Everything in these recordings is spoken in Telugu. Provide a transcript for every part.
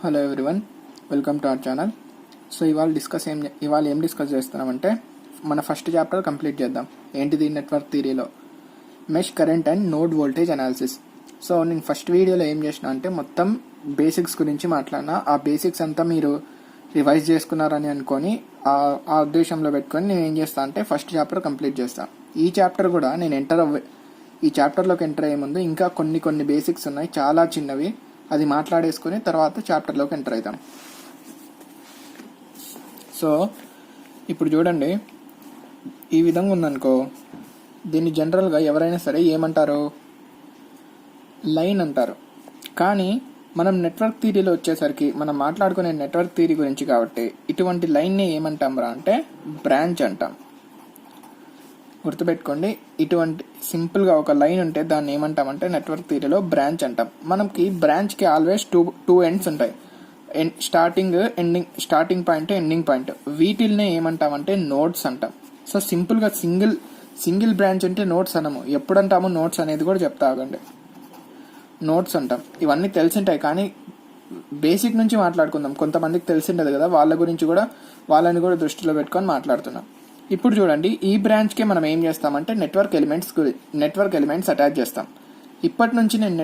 Hello everyone, welcome to our channel. So ఇవాళ ఏం డిస్కస్ చేస్తున్నామంటే మన ఫస్ట్ చాప్టర్ కంప్లీట్ చేద్దాం. ఏంటిది? నెట్వర్క్ థియరీలో mesh current and node voltage analysis. So నేను ఫస్ట్ వీడియోలో ఏం చేసిన అంటే మొత్తం బేసిక్స్ గురించి మాట్లాడినా. ఆ బేసిక్స్ అంతా మీరు రివైజ్ చేసుకున్నారని అనుకొని ఆ ఉద్దేశంలో పెట్టుకొని నేను ఏం చేస్తాను అంటే ఫస్ట్ చాప్టర్ కంప్లీట్ చేస్తాను. ఈ చాప్టర్ కూడా నేను ఈ చాప్టర్లోకి ఎంటర్ అయ్యే ముందు ఇంకా కొన్ని బేసిక్స్ ఉన్నాయి, చాలా చిన్నవి. అది మాట్లాడేసుకుని తర్వాత చాప్టర్లోకి ఎంటర్ అవుతాం. సో ఇప్పుడు చూడండి, ఈ విధంగా ఉందనుకో, దీన్ని జనరల్గా ఎవరైనా సరే ఏమంటారు? లైన్ అంటారు. కానీ మనం నెట్వర్క్ థియరీలో వచ్చేసరికి మనం మాట్లాడుకునే నెట్వర్క్ థియరీ గురించి కాబట్టి ఇటువంటి లైన్ని ఏమంటాం రా అంటే బ్రాంచ్ అంటాం. గుర్తుపెట్టుకోండి, ఇటువంటి సింపుల్గా ఒక లైన్ ఉంటే దాన్ని ఏమంటామంటే నెట్వర్క్ థియరీలో బ్రాంచ్ అంటాం. మనకి బ్రాంచ్కి ఆల్వేస్ టూ ఎండ్స్ ఉంటాయి, స్టార్టింగ్ పాయింట్, ఎండింగ్ పాయింట్. వీటిల్నే ఏమంటామంటే నోడ్స్ అంటాం. సో సింపుల్గా సింగిల్ బ్రాంచ్ అంటే నోడ్స్ అనము. ఎప్పుడంటాము నోడ్స్ అనేది కూడా చెప్తా ఆగండి. నోడ్స్ అంటాం. ఇవన్నీ తెలిసింటాయి, కానీ బేసిక్ నుంచి మాట్లాడుకుందాం. కొంతమందికి తెలిసిండదు కదా, వాళ్ళని కూడా దృష్టిలో పెట్టుకొని మాట్లాడుతున్నాం. ఇప్పుడు చూడండి, ఈ బ్రాంచ్కి మనం ఏం చేస్తామంటే నెట్వర్క్ ఎలిమెంట్స్ అటాచ్ చేస్తాం. ఇప్పటి నుంచి నేను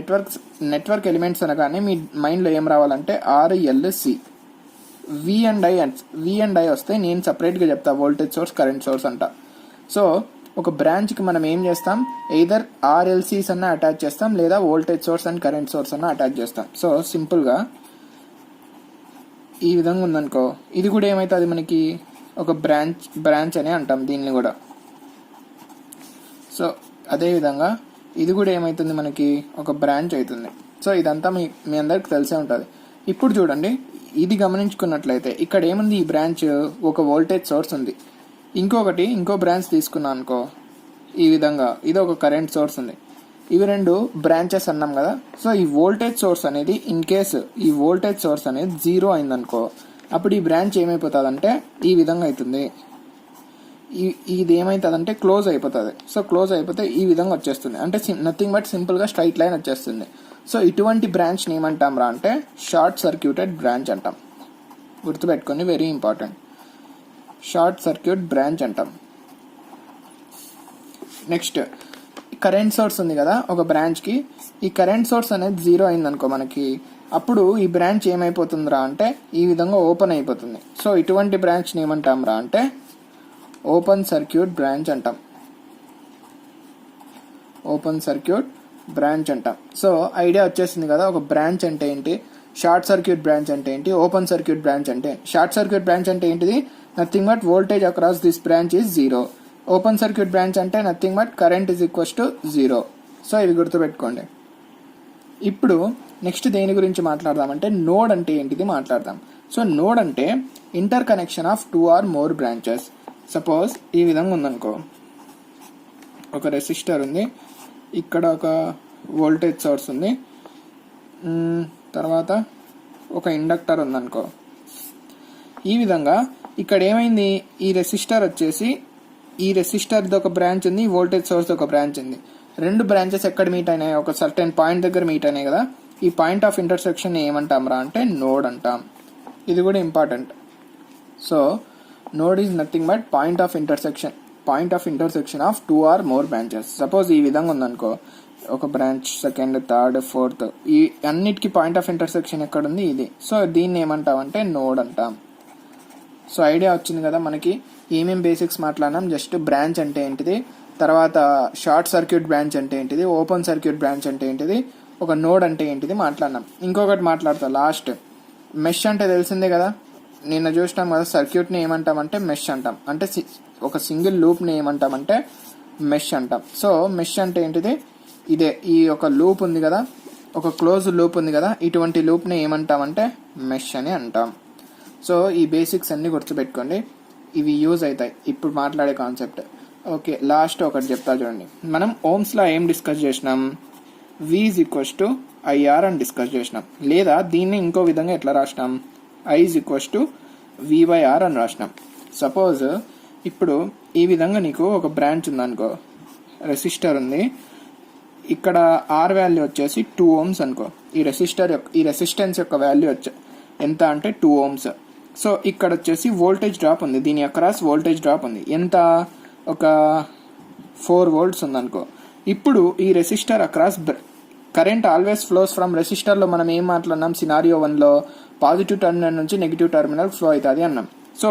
నెట్వర్క్ ఎలిమెంట్స్ అనగానే మీ మైండ్లో ఏం రావాలంటే ఆర్ఎల్సి, వి అండ్ ఐ వస్తే నేను సపరేట్గా చెప్తా, వోల్టేజ్ సోర్స్, కరెంట్ సోర్స్ అంట. సో ఒక బ్రాంచ్కి మనం ఏం చేస్తాం, ఎయిదర్ ఆర్ఎల్సీస్ అన్న అటాచ్ చేస్తాం, లేదా voltage source and current source అన్న అటాచ్ చేస్తాం. సో సింపుల్గా ఈ విధంగా ఉందనుకో, ఇది కూడా ఏమవుతుంది మనకి ఒక బ్రాంచ్ అని అంటాం దీన్ని కూడా. సో అదేవిధంగా ఇది కూడా ఏమవుతుంది మనకి ఒక బ్రాంచ్ అవుతుంది. సో ఇదంతా మీ అందరికి తెలిసే ఉంటుంది. ఇప్పుడు చూడండి, ఇది గమనించుకున్నట్లయితే ఇక్కడ ఏముంది, ఈ బ్రాంచ్ ఒక వోల్టేజ్ సోర్స్ ఉంది. ఇంకో బ్రాంచ్ తీసుకున్నాం అనుకో, ఈ విధంగా ఇది ఒక కరెంట్ సోర్స్ ఉంది. ఇవి రెండు బ్రాంచెస్ అన్నాం కదా. సో ఈ వోల్టేజ్ సోర్స్ అనేది, ఇన్ కేసు ఈ వోల్టేజ్ సోర్స్ అనేది 0 అయిందనుకో, అప్పుడు ఈ బ్రాంచ్ ఏమైపోతుందంటే ఈ విధంగా అవుతుంది. ఇది ఏమవుతుందంటే క్లోజ్ అయిపోతుంది. సో క్లోజ్ అయిపోతే ఈ విధంగా వచ్చేస్తుంది, అంటే నథింగ్ బట్ సింపుల్గా స్ట్రైట్ లైన్ వచ్చేస్తుంది. సో ఇటువంటి బ్రాంచ్ని ఏమంటాం రా అంటే షార్ట్ సర్క్యూటెడ్ బ్రాంచ్ అంటాం. గుర్తుపెట్టుకొని, very important, short circuit branch అంటాం. నెక్స్ట్, కరెంట్ సోర్స్ ఉంది కదా ఒక బ్రాంచ్కి. ఈ కరెంట్ సోర్స్ అనేది 0 అయిందనుకో మనకి, అప్పుడు ఈ బ్రాంచ్ ఏమైపోతుందిరా అంటే ఈ విధంగా ఓపెన్ అయిపోతుంది. సో ఇటువంటి బ్రాంచ్ని ఏమంటాం రా అంటే ఓపెన్ సర్క్యూట్ బ్రాంచ్ అంటాం. ఓపెన్ సర్క్యూట్ బ్రాంచ్ అంటాం. సో ఐడియా వచ్చేసింది కదా, ఒక బ్రాంచ్ అంటే ఏంటి, షార్ట్ సర్క్యూట్ బ్రాంచ్ అంటే ఏంటి, ఓపెన్ సర్క్యూట్ బ్రాంచ్ అంటే. షార్ట్ సర్క్యూట్ బ్రాంచ్ అంటే ఏంటిది, nothing but voltage across this branch is 0. Open circuit branch అంటే nothing but current is equals to 0. So ఇవి గుర్తుపెట్టుకోండి. ఇప్పుడు నెక్స్ట్ దేని గురించి మాట్లాడదామంటే నోడ్ అంటే ఏంటిది మాట్లాడదాం. సో నోడ్ అంటే inter connection of 2 or more branches. Suppose ఈ విధంగా ఉందనుకో, ఒక రెసిస్టర్ ఉంది, ఇక్కడ ఒక వోల్టేజ్ సోర్స్ ఉంది, తర్వాత ఒక ఇండక్టర్ ఉందనుకో. ఈ విధంగా ఇక్కడ ఏమైంది, ఈ రెసిస్టర్ వచ్చేసి, ఈ రెసిస్టర్ది ఒక బ్రాంచ్ ఉంది, వోల్టేజ్ సోర్స్ ఒక బ్రాంచ్ ఉంది. రెండు బ్రాంచెస్ ఎక్కడ మీట్ అయినాయి, ఒక సర్టెన్ పాయింట్ దగ్గర మీట్ అయినాయి కదా. ఈ పాయింట్ ఆఫ్ ఇంటర్సెక్షన్ ఏమంటాం రా అంటే నోడ్ అంటాం. ఇది కూడా important. So node is nothing but point of intersection of 2 or more branches. Suppose ఈ విధంగా ఉందనుకో, ఒక బ్రాంచ్, సెకండ్, థర్డ్, ఫోర్త్, ఈ అన్నిటికీ పాయింట్ ఆఫ్ ఇంటర్సెక్షన్ ఎక్కడుంది, ఇది. సో దీన్ని ఏమంటాం అంటే నోడ్ అంటాం. సో ఐడియా వచ్చింది కదా మనకి, ఏమేం బేసిక్స్ మాట్లాడినాం. జస్ట్ బ్రాంచ్ అంటే ఏంటిది, తర్వాత షార్ట్ సర్క్యూట్ బ్రాంచ్ అంటే ఏంటిది, ఓపెన్ సర్క్యూట్ బ్రాంచ్ అంటే ఏంటిది, ఒక నోడ్ అంటే ఏంటిది మాట్లాడినాం. ఇంకొకటి మాట్లాడతా లాస్ట్, మెష్ అంటే తెలిసిందే కదా. నిన్న చూసినాం కదా, సర్క్యూట్ని ఏమంటామంటే మెష్ అంటాం. అంటే ఒక సింగిల్ లూప్ని ఏమంటామంటే మెష్ అంటాం. సో మెష్ అంటే ఏంటిది, ఇదే, ఈ ఒక లూప్ ఉంది కదా, ఒక క్లోజ్ లూప్ ఉంది కదా, ఇటువంటి లూప్ని ఏమంటామంటే మెష్ అని అంటాం. సో ఈ బేసిక్స్ అన్ని గుర్తుపెట్టుకోండి, ఇవి యూజ్ అవుతాయి ఇప్పుడు మాట్లాడే కాన్సెప్ట్. ఓకే, లాస్ట్ ఒకటి చెప్తా చూడండి. మనం ఓమ్స్లో ఏం డిస్కస్ చేసినాం, V is equals to IR అని డిస్కస్ చేసినాం. లేదా దీన్ని ఇంకో విధంగా ఎట్లా రాసినాం, I is equals to V/R అని రాసినాం. సపోజ్ ఇప్పుడు ఈ విధంగా నీకు ఒక బ్రాంచ్ ఉందనుకో, రెసిస్టర్ ఉంది, ఇక్కడ R వాల్యూ వచ్చేసి 2 ohms అనుకో. ఈ రెసిస్టెన్స్ యొక్క వాల్యూ ఎంత అంటే 2 ohms. సో ఇక్కడ వచ్చేసి వోల్టేజ్ డ్రాప్ ఉంది, దీని అక్రాస్ వోల్టేజ్ డ్రాప్ ఉంది ఎంత, ఒక 4 volts ఉందనుకో. ఇప్పుడు ఈ resistor across current always flows from రెసిస్టర్లో మనం ఏం మాట్లాడినాం, సినారియో 1లో పాజిటివ్ టర్మినల్ నుంచి నెగిటివ్ టర్మినల్ ఫ్లో అవుతుంది అన్నాం. సో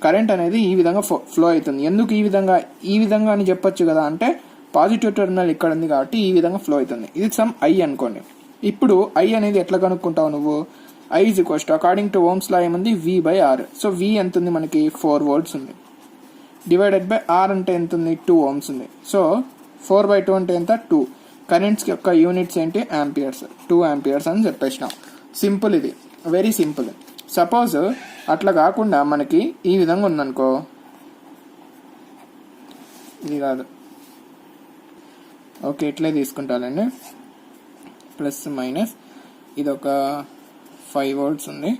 కరెంట్ అనేది ఈ విధంగా ఫ్లో అవుతుంది. ఎందుకు ఈ విధంగా అని చెప్పొచ్చు కదా అంటే, పాజిటివ్ టర్మినల్ ఇక్కడ ఉంది కాబట్టి ఈ విధంగా ఫ్లో అవుతుంది. ఇది సమ్ ఐ అనుకోండి. ఇప్పుడు ఐ అనేది ఎట్లా కనుక్కుంటావు నువ్వు, I is equals to according to Ohm's law ఏముంది, V/R. సో V ఎంత ఉంది మనకి, 4 volts ఉంది, డివైడెడ్ బై R అంటే ఎంత ఉంది, 2 ohms ఉంది. సో 4/2 అంటే ఎంత, 2. కరెంట్స్ యొక్క యూనిట్స్ ఏంటి, ఆంపియర్స్, 2 amperes అని చెప్పేసినాం. సింపుల్, ఇది వెరీ సింపుల్. సపోజ్ అట్లా కాకుండా మనకి ఈ విధంగా ఉందనుకో, ఇది కాదు, ఓకే ఇట్లే తీసుకుంటానండి, ప్లస్ మైనస్, ఇది ఒక 5 volts ఉంది.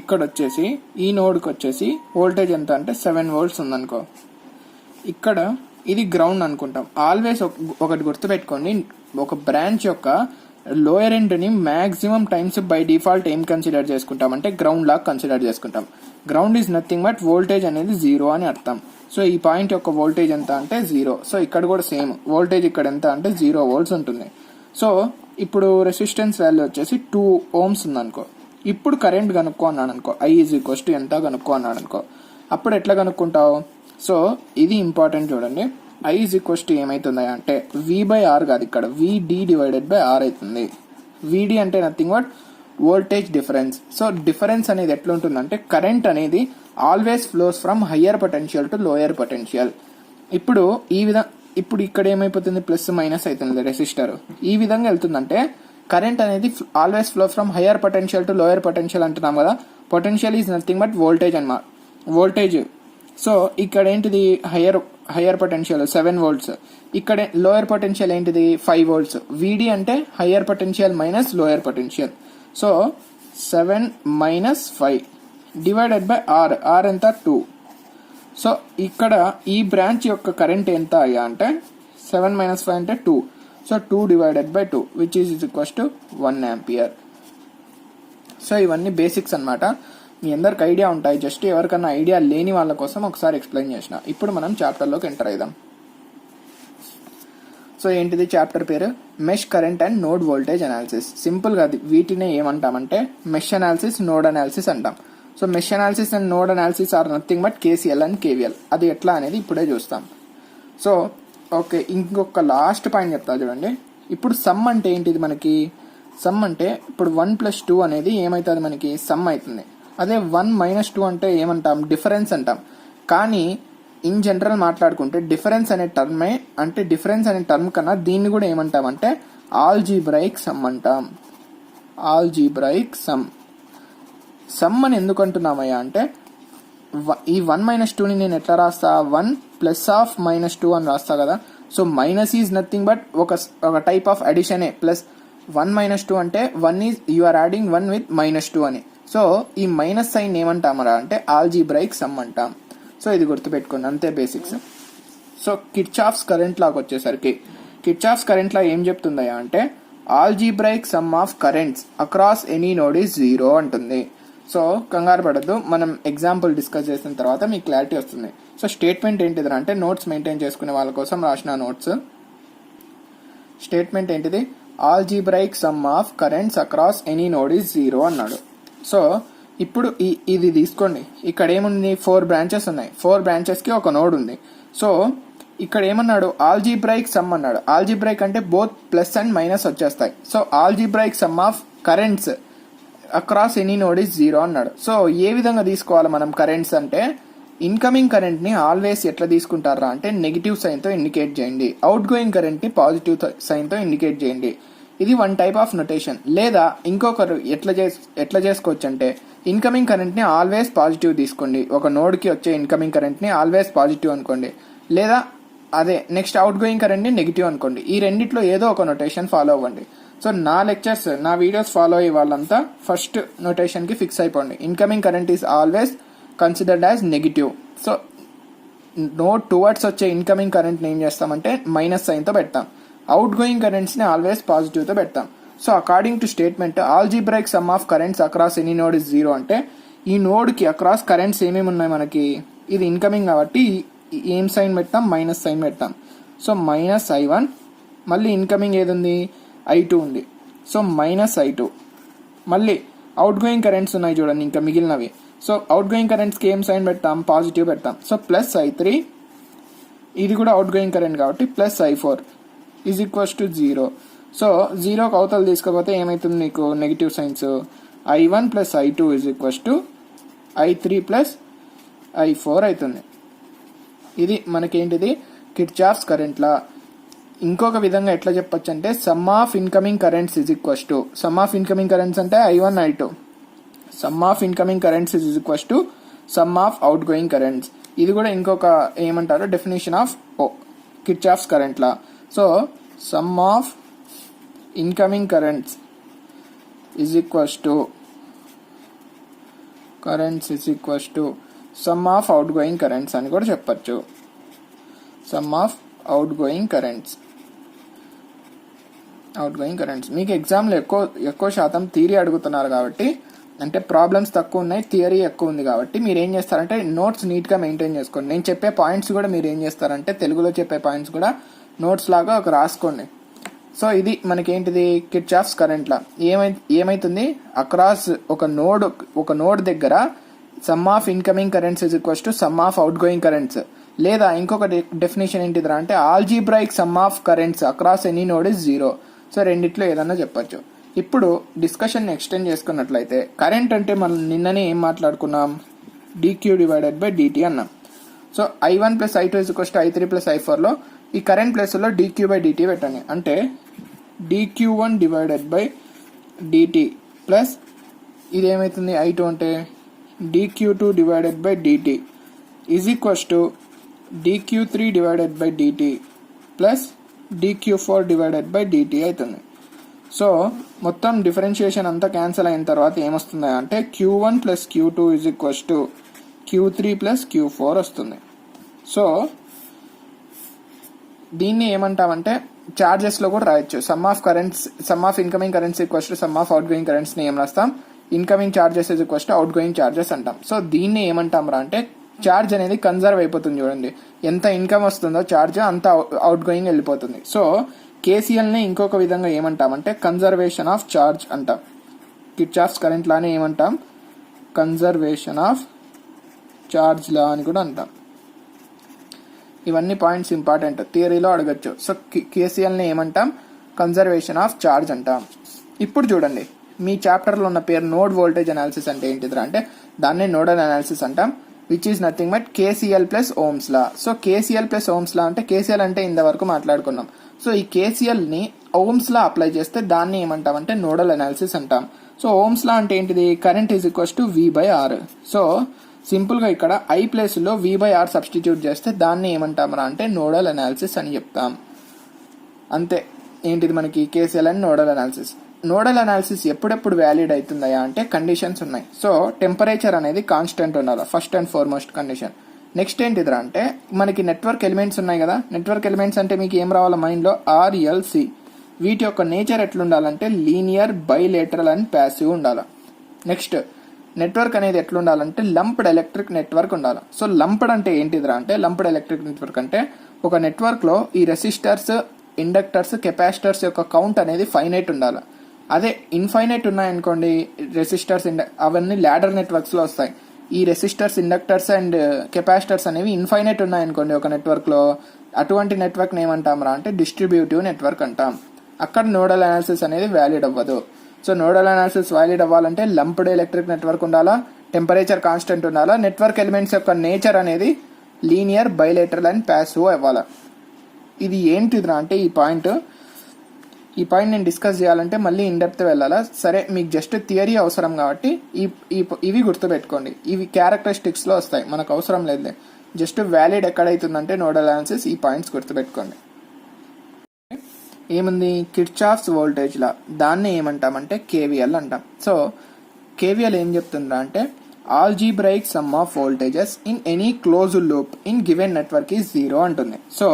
ఇక్కడ వచ్చేసి ఈ నోడ్కి వచ్చేసి వోల్టేజ్ ఎంత అంటే 7 volts ఉందనుకో. ఇక్కడ ఇది గ్రౌండ్ అనుకుంటాం. ఆల్వేస్ ఒకటి గుర్తుపెట్టుకోండి, ఒక బ్రాంచ్ యొక్క లోయర్ ఎండ్ని మ్యాక్సిమం టైమ్స్ బై డిఫాల్ట్ ఏం కన్సిడర్ చేసుకుంటాం అంటే గ్రౌండ్ లాగా కన్సిడర్ చేసుకుంటాం. Ground is nothing but voltage అనేది 0 అని అర్థం. సో ఈ పాయింట్ యొక్క వోల్టేజ్ ఎంత అంటే 0. సో ఇక్కడ కూడా సేమ్ వోల్టేజ్ ఇక్కడ ఎంత అంటే 0 volts ఉంటుంది. సో ఇప్పుడు రెసిస్టెన్స్ వాల్యూ వచ్చేసి 2 ohms ఉందనుకో. ఇప్పుడు కరెంట్ కనుక్కో అన్నాడు అనుకో, ఐ ఈజ్ ఈక్వల్స్ టు ఎంత కనుక్కో అన్నాడు అనుకో. అప్పుడు ఎట్లా కనుక్కుంటావు, సో ఇది ఇంపార్టెంట్ చూడండి. ఐ ఈజ్ ఈక్వల్స్ టు ఏమైతుంది అంటే V/R కాదు, ఇక్కడ VD డివైడెడ్ బై R అవుతుంది. VD అంటే nothing but voltage difference. So difference అనేది ఎట్లా ఉంటుందంటే, కరెంట్ అనేది always flows from higher potential to lower potential. ఇప్పుడు ఇప్పుడు ఇక్కడ ఏమైపోతుంది, ప్లస్ మైనస్ అవుతుంది రెసిస్టర్. ఈ విధంగా వెళ్తుందంటే కరెంట్ అనేది always flow from higher potential to lower potential అంటున్నాం కదా. Potential is nothing but voltage అన్నమాట, వోల్టేజ్. సో ఇక్కడ ఏంటిది, హయ్యర్ పొటెన్షియల్ 7 volts, ఇక్కడ లోయర్ పొటెన్షియల్ ఏంటిది 5 volts. VD అంటే higher potential minus lower potential. So 7 minus 5 divided by R ఎంత 2. సో ఇక్కడ ఈ బ్రాంచ్ యొక్క కరెంట్ ఎంత అయ్యా అంటే 7 minus 5 అంటే 2. So 2 divided by 2 which is equals to 1 ampere. So ఇవన్నీ బేసిక్స్ అన్నమాట, మీ అందరికి ఐడియా ఉంటాయి. జస్ట్ ఎవరికన్నా ఐడియా లేని వాళ్ళ కోసం ఒకసారి ఎక్స్ప్లెయిన్ చేసిన. ఇప్పుడు మనం చాప్టర్లోకి ఎంటర్ అయిదాం. సో ఏంటిది చాప్టర్ పేరు, mesh current and node voltage analysis. సింపుల్గా వీటినే ఏమంటామంటే మెష్ అనాలిసిస్, నోడ్ అనాలిసిస్ అంటాం. So mesh analysis and node analysis are nothing but KCL and KVL. అది ఎట్లా అనేది ఇప్పుడే చూస్తాం. సో ఓకే, ఇంకొక లాస్ట్ పాయింట్ చెప్తా చూడండి. ఇప్పుడు సమ్ అంటే ఏంటిది మనకి, సమ్ అంటే ఇప్పుడు 1 + 2 అనేది ఏమవుతుంది మనకి, సమ్ అవుతుంది. అదే 1 - 2 అంటే ఏమంటాం, డిఫరెన్స్ అంటాం. కానీ ఇన్ జనరల్ మాట్లాడుకుంటే డిఫరెన్స్ అనే టర్మే, అంటే డిఫరెన్స్ అనే టర్మ్ కన్నా దీన్ని కూడా ఏమంటాం అంటే ఆల్జీబ్రాయిక్ సమ్ అంటాం. Algebraic some. సమ్ అని ఎందుకు అంటున్నామయ్యా అంటే, ఈ 1 - 2ని నేను ఎట్లా రాస్తా, 1 + -2 అని రాస్తా కదా. So minus is nothing but ఒక టైప్ ఆఫ్ అడిషనే. ప్లస్ 1 - 2 అంటే 1 is you are adding 1 with -2 అని. సో ఈ మైనస్ సైన్ ఏమంటామరా అంటే ఆల్జీబ్రాయిక్ సమ్ అంటాం. సో ఇది గుర్తుపెట్టుకోండి, అంతే బేసిక్స్. సో కిర్చాఫ్స్ కరెంట్ లాగా వచ్చేసరికి, కిర్చాఫ్స్ కరెంట్ లా ఏం చెప్తుందయ్యా అంటే algebraic sum of currents across any node is 0 అంటుంది. సో కంగారు పడద్దు, మనం ఎగ్జాంపుల్ డిస్కస్ చేసిన తర్వాత మీకు క్లారిటీ వస్తుంది. సో స్టేట్మెంట్ ఏంటిది అంటే, నోట్స్ మెయింటైన్ చేసుకునే వాళ్ళ కోసం రాసిన నోట్స్. స్టేట్మెంట్ ఏంటిది, algebraic sum of currents across any node is 0 అన్నాడు. సో ఇప్పుడు ఇది తీసుకోండి, ఇక్కడ ఏముంది 4 branches ఉన్నాయి, 4 branches కి ఒక నోడ్ ఉంది. సో ఇక్కడ ఏమన్నాడు, ఆల్జీబ్రాయిక్ సమ్ అన్నాడు. ఆల్జీబ్రాయిక్ అంటే బోత్ ప్లస్ అండ్ మైనస్ వచ్చేస్తాయి. So algebraic sum of currents across any node is 0 అన్నాడు. సో ఏ విధంగా తీసుకోవాలి మనం కరెంట్స్ అంటే, ఇన్కమింగ్ కరెంట్ ని ఆల్వేస్ ఎట్లా తీసుకుంటారా అంటే నెగిటివ్ సైన్ తో ఇండికేట్ చేయండి, అవుట్ గోయింగ్ కరెంట్ ని పాజిటివ్ సైన్ తో ఇండికేట్ చేయండి. ఇది వన్ టైప్ ఆఫ్ నొటేషన్. లేదా ఇంకొకరు ఎట్లా చేసుకోవచ్చు అంటే, ఇన్కమింగ్ కరెంట్ ని ఆల్వేస్ పాజిటివ్ తీసుకోండి, ఒక నోడ్ కి వచ్చే ఇన్కమింగ్ కరెంట్ ని ఆల్వేస్ పాజిటివ్ అనుకోండి. లేదా అదే నెక్స్ట్ అవుట్ గోయింగ్ కరెంట్ ని నెగిటివ్ అనుకోండి. ఈ రెండిట్లో ఏదో ఒక నొటేషన్ ఫాలో అవ్వండి. సో నా లెక్చర్స్, నా వీడియోస్ ఫాలో అయ్యే వాళ్ళంతా ఫస్ట్ నొటేషన్ కి ఫిక్స్ అయిపోండి. Incoming current is always considered as negative. So node towards వచ్చే ఇన్కమింగ్ కరెంట్ ని ఏం చేస్తామంటే మైనస్ సైన్ తో పెడతాం, అవుట్ గోయింగ్ కరెంట్స్ ని ఆల్వేస్ పాజిటివ్ తో పెడతాం. So according to statement algebraic some of currents across any node is 0 అంటే ఈ నోడ్కి అక్రాస్ కరెంట్స్ ఏమేమి ఉన్నాయి మనకి, ఇది ఇన్కమింగ్ కాబట్టి ఏం సైన్ పెడతాం, మైనస్ సైన్ పెడతాం. సో -I1, మళ్ళీ ఇన్కమింగ్ ఏది ఉంది, I2 ఉంది. సో -I2, మళ్ళీ అవుట్ గోయింగ్ కరెంట్స్ ఉన్నాయి చూడండి ఇంకా మిగిలినవి. సో అవుట్ గోయింగ్ కరెంట్స్కి ఏం సైన్ పెడతాం, పాజిటివ్ పెడతాం. సో +I3, ఇది కూడా అవుట్ గోయింగ్ కరెంట్ కాబట్టి +I4 is equals to 0. So 0కి అవతలు తీసుకపోతే ఏమవుతుంది నీకు, negative science. I1 + I2 is equals to I3 + I4 అవుతుంది. ఇది మనకేంటిది, కిర్చాఫ్స్ కరెంట్ లా. ఇంకొక విధంగా ఎట్లా చెప్పొచ్చు అంటే some of incoming currents is equals to, sum of incoming currents అంటే I1 I2, some of incoming currents is equals to sum of outgoing currents. ఇది కూడా ఇంకొక ఏమంటారు definition of Kirchhoff's current law. So sum of incoming currents is equals to sum of outgoing currents అని కూడా చెప్పచ్చు. Some of outgoing currents. మీకు ఎగ్జామ్లో ఎక్కువ శాతం థియరీ అడుగుతున్నారు కాబట్టి, అంటే ప్రాబ్లమ్స్ తక్కువ ఉన్నాయి, థియరీ ఎక్కువ ఉంది కాబట్టి మీరు ఏం చేస్తారంటే నోట్స్ నీట్గా మెయింటైన్ చేసుకోండి. నేను చెప్పే పాయింట్స్ కూడా మీరు ఏం చేస్తారంటే తెలుగులో చెప్పే పాయింట్స్ కూడా నోట్స్ లాగా ఒక రాసుకోండి. సో ఇది మనకేంటిది, కిర్చాఫ్స్ కరెంట్ లా. ఏమైతుంది, అక్రాస్ ఒక నోడ్ దగ్గర some of incoming currents is equals to sum of outgoing currents. లేదా ఇంకొక డెఫినేషన్ ఏంటిదిరా అంటే algebraic some of currents across any node is 0. So రెండిట్లో ఏదన్నా చెప్పొచ్చు. ఇప్పుడు డిస్కషన్ ఎక్స్టెండ్ చేసుకున్నట్లయితే కరెంట్ అంటే మనం నిన్ననే ఏం మాట్లాడుకున్నాం, dq/dt అన్నాం. So I1 + I2 is equals to I3 + I4లో ఈ కరెంట్ ప్లేస్లో dq/dt పెట్టండి. అంటే dq1/dt ప్లస్ ఇదేమవుతుంది I2 అంటే dq2/dt is equals to dq3/dt plus dq4/dt అవుతుంది. సో మొత్తం డిఫరెన్షియేషన్ అంతా క్యాన్సిల్ అయిన తర్వాత ఏమొస్తుంది అంటే q1 + q2 is equals to q3 + q4 వస్తుంది. సో దీన్ని ఏమంటామంటే చార్జెస్లో కూడా రాయొచ్చు. Sum of incoming currents equals to sum of outgoing కరెంట్స్ని ఏం రాస్తాం, incoming charges is equals to outgoing charges అంటాం. సో దీన్ని ఏమంటాం రా అంటే చార్జ్ అనేది కన్జర్వ్ అయిపోతుంది. చూడండి ఎంత ఇన్కమ్ వస్తుందో చార్జ్ అంత అవుట్ గోయింగ్ వెళ్ళిపోతుంది. సో కేసీఎల్ని ఇంకొక విధంగా ఏమంటామంటే కన్జర్వేషన్ ఆఫ్ చార్జ్ అంటాం. కిర్చాఫ్స్ కరెంట్ లానే ఏమంటాం, కన్జర్వేషన్ ఆఫ్ చార్జ్ లా అని కూడా అంటాం. ఇవన్నీ పాయింట్స్ ఇంపార్టెంట్, థియరీలో అడగచ్చు. సో కేసీఎల్ని ఏమంటాం, కన్జర్వేషన్ ఆఫ్ చార్జ్ అంటాం. ఇప్పుడు చూడండి మీ చాప్టర్లో ఉన్న పేరు నోడ్ వోల్టేజ్ అనాలిసిస్ అంటే ఏంటిదిరా అంటే దాన్నే నోడల్ అనాలిసిస్ అంటాం, which is nothing but KCL + Ohm's law. So KCL + Ohm's law అంటే KCL అంటే ఇంతవరకు మాట్లాడుకున్నాం. సో ఈ KCLని ఓమ్స్ లా అప్లై చేస్తే దాన్ని ఏమంటామంటే నోడల్ అనాలిసిస్ అంటాం. సో ఓమ్స్ లా అంటే ఏంటిది, current is equals to V/R. So సింపుల్గా ఇక్కడ I ప్లేస్లో V/R సబ్స్టిట్యూట్ చేస్తే దాన్ని ఏమంటామరా అంటే నోడల్ అనాలిసిస్ అని చెప్తాం. అంతే, ఏంటిది మనకి KCL and nodal analysis. Nodal analysis ఎప్పుడెప్పుడు వ్యాలిడ్ అవుతుందయా అంటే కండిషన్స్ ఉన్నాయి. సో టెంపరేచర్ అనేది కాన్స్టెంట్ ఉండాలి, first and foremost condition. Next ఏంటిదిరా అంటే మనకి నెట్వర్క్ ఎలిమెంట్స్ ఉన్నాయి కదా, నెట్వర్క్ ఎలిమెంట్స్ అంటే మీకు ఏం రావాలి మైండ్లో, RLC. వీటి యొక్క నేచర్ ఎట్లుండాలంటే లీనియర్, బైలేటరల్ అండ్ ప్యాసివ్ ఉండాలి. నెక్స్ట్ నెట్వర్క్ అనేది ఎట్లుండాలంటే లంప్డ్ ఎలక్ట్రిక్ నెట్వర్క్ ఉండాలి. సో లంప్డ్ అంటే ఏంటిదిరా అంటే లంప్డ్ ఎలక్ట్రిక్ నెట్వర్క్ అంటే ఒక నెట్వర్క్లో ఈ రెసిస్టర్స్, ఇండక్టర్స్, కెపాసిటర్స్ యొక్క కౌంట్ అనేది ఫైనైట్ ఉండాలి. అదే ఇన్ఫైనైట్ ఉన్నాయనుకోండి రెసిస్టర్స్, అవన్నీ ల్యాడర్ నెట్వర్క్స్లో వస్తాయి. ఈ రెసిస్టర్స్, ఇండక్టర్స్ అండ్ కెపాసిటర్స్ అనేవి ఇన్ఫైనైట్ ఉన్నాయనుకోండి ఒక నెట్వర్క్లో, అటువంటి నెట్వర్క్ని ఏమంటామరా అంటే డిస్ట్రిబ్యూటివ్ నెట్వర్క్ అంటాం. అక్కడ నోడల్ అనాలిసిస్ అనేది వ్యాలిడ్ అవ్వదు. సో నోడల్ అనాలిసిస్ వ్యాలిడ్ అవ్వాలంటే లంప్డ్ ఎలక్ట్రిక్ నెట్వర్క్ ఉండాలా, టెంపరేచర్ కాన్స్టెంట్ ఉండాలా, నెట్వర్క్ ఎలిమెంట్స్ యొక్క నేచర్ అనేది లీనియర్, బైలేటరల్ అండ్ ప్యాసివ్ అవ్వాలా. ఇది ఏంటిదిరా అంటే ఈ పాయింట్ నేను డిస్కస్ చేయాలంటే మళ్ళీ ఇన్ డెప్త్ వెళ్ళాలా. సరే మీకు జస్ట్ థియరీ అవసరం కాబట్టి ఇవి గుర్తుపెట్టుకోండి. ఇవి క్యారెక్టరిస్టిక్స్లో వస్తాయి, మనకు అవసరం లేదు. జస్ట్ వ్యాలిడ్ ఎక్కడైతుందంటే నోడల్ అనాలిసిస్, ఈ పాయింట్స్ గుర్తుపెట్టుకోండి. ఏముంది, కిర్చాఫ్స్ వోల్టేజ్ లా, దాన్ని ఏమంటామంటే KVL అంటాం. సో KVL ఏం చెప్తుందా అంటే algebraic some of voltages in any closed loop in given network is 0 అంటుంది. సో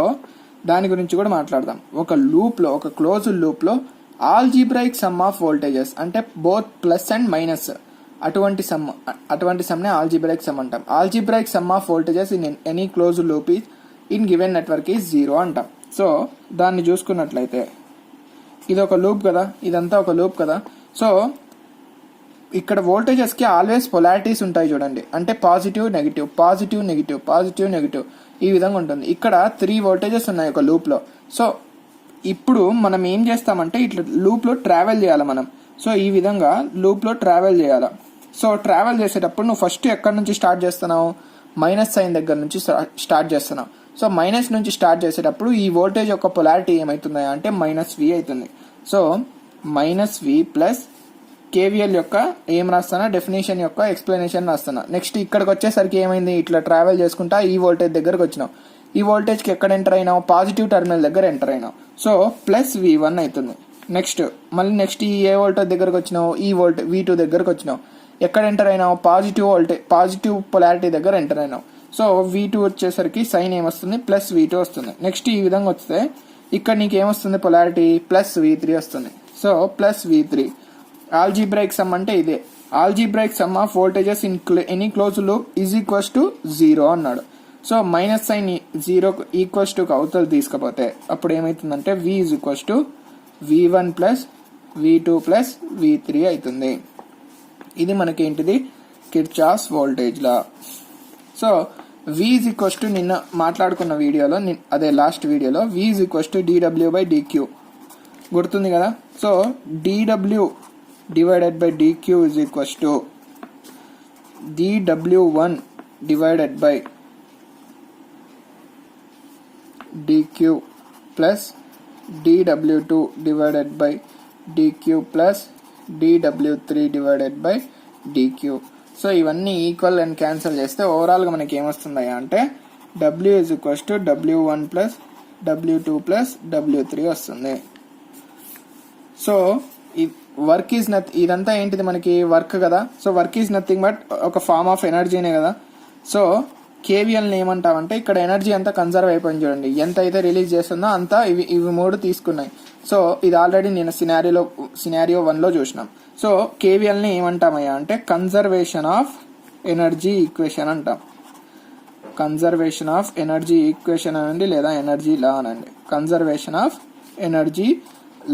దాని గురించి కూడా మాట్లాడదాం. ఒక క్లోజ్డ్ లూప్లో ఆల్జీబ్రాయిక్ సమ్ ఆఫ్ వోల్టేజెస్ అంటే బోత్ ప్లస్ అండ్ మైనస్ అటువంటి సమ్నే ఆల్జీబ్రాయిక్ సమ్ అంటాం. Algebraic sum of voltages in any close loop is in given network is 0 అంటాం. సో దాన్ని చూసుకున్నట్లయితే ఇది ఒక లూప్ కదా, ఇదంతా ఒక లూప్ కదా. సో ఇక్కడ వోల్టేజెస్కి ఆల్వేస్ పొలారిటీస్ ఉంటాయి చూడండి, అంటే positive negative positive negative positive negative ఈ విధంగా ఉంటుంది. ఇక్కడ 3 వోల్టేజెస్ ఉన్నాయి ఒక లూప్లో. సో ఇప్పుడు మనం ఏం చేస్తామంటే ఇట్లా లూప్లో ట్రావెల్ చేయాలి మనం. సో ఈ విధంగా లూప్లో ట్రావెల్ చేయాలి. సో ట్రావెల్ చేసేటప్పుడు నువ్వు ఫస్ట్ ఎక్కడి నుంచి స్టార్ట్ చేస్తున్నావు, మైనస్ సైన్ దగ్గర నుంచి స్టార్ట్ చేస్తున్నావు. సో మైనస్ నుంచి స్టార్ట్ చేసేటప్పుడు ఈ వోల్టేజ్ యొక్క పొలారిటీ ఏమవుతుంది అంటే -V అవుతుంది. సో -V ప్లస్ కేవీఎల్ యొక్క ఏం రాస్తానా, డెఫినేషన్ యొక్క ఎక్స్ప్లెనేషన్ రాస్తానా. నెక్స్ట్ ఇక్కడికి వచ్చేసరికి ఏమైంది, ఇట్లా ట్రావెల్ చేసుకుంటా ఈ వోల్టేజ్ దగ్గరకు వచ్చినావు. ఈ వోల్టేజ్కి ఎక్కడ ఎంటర్ అయినావు, పాజిటివ్ టర్మినల్ దగ్గర ఎంటర్ అయినావు. సో +V1 అవుతుంది. నెక్స్ట్ ఈ ఏ వోల్టేజ్ దగ్గరకు వచ్చినావు, ఈ V2 దగ్గరకు వచ్చినావు. ఎక్కడ ఎంటర్ అయినావు, పాజిటివ్ పొలారిటీ దగ్గర ఎంటర్ అయినావు. సో V2 వచ్చేసరికి సైన్ ఏమొస్తుంది, +V2 వస్తుంది. నెక్స్ట్ ఈ విధంగా వస్తే ఇక్కడ నీకు ఏమొస్తుంది, పొలారిటీ +V3 వస్తుంది. సో +V3 ఆల్జీబ్రాయిక్ సమ్ అంటే ఇదే. Algebraic sum of voltages in any close loop is equals to 0 అన్నాడు. So minus sign 0 equals to అవతల తీసుకపోతే అప్పుడు ఏమవుతుందంటే V is equals to V1 plus V2 plus V3 అవుతుంది. ఇది మనకేంటిది, Kirchhoff's voltage law. So V is equals to నిన్న మాట్లాడుకున్న వీడియోలో, అదే లాస్ట్ వీడియోలో V is equals to dW/dq గుర్తుంది కదా. So dW divided by dq is equals to dW1 divided by dq plus dW2 divided by dq plus dW3 divided by dq. So ఇవన్నీ ఈక్వల్ అండ్ క్యాన్సిల్ చేస్తే ఓవరాల్గా మనకి ఏమొస్తుంది అంటే W is equals to W1 plus W2 plus W3 వస్తుంది. సో వర్క్ ఈజ్ ఇదంతా ఏంటిది మనకి వర్క్ కదా. So work is nothing but ఒక ఫార్మ్ ఆఫ్ ఎనర్జీనే కదా. సో కేవీఎల్ని ఏమంటామంటే ఇక్కడ ఎనర్జీ అంతా కన్సర్వ్ అయిపోయింది చూడండి, ఎంత అయితే రిలీజ్ చేస్తుందో అంతా ఇవి 3 తీసుకున్నాయి. సో ఇది ఆల్రెడీ నేను సినారియో 1లో చూసినాం. సో కేవీఎల్ని ఏమంటామయ్యా అంటే కన్జర్వేషన్ ఆఫ్ ఎనర్జీ ఈక్వేషన్ అంటాం. కన్జర్వేషన్ ఆఫ్ ఎనర్జీ ఈక్వేషన్ అనండి, లేదా ఎనర్జీ లా అనండి. కన్జర్వేషన్ ఆఫ్ ఎనర్జీ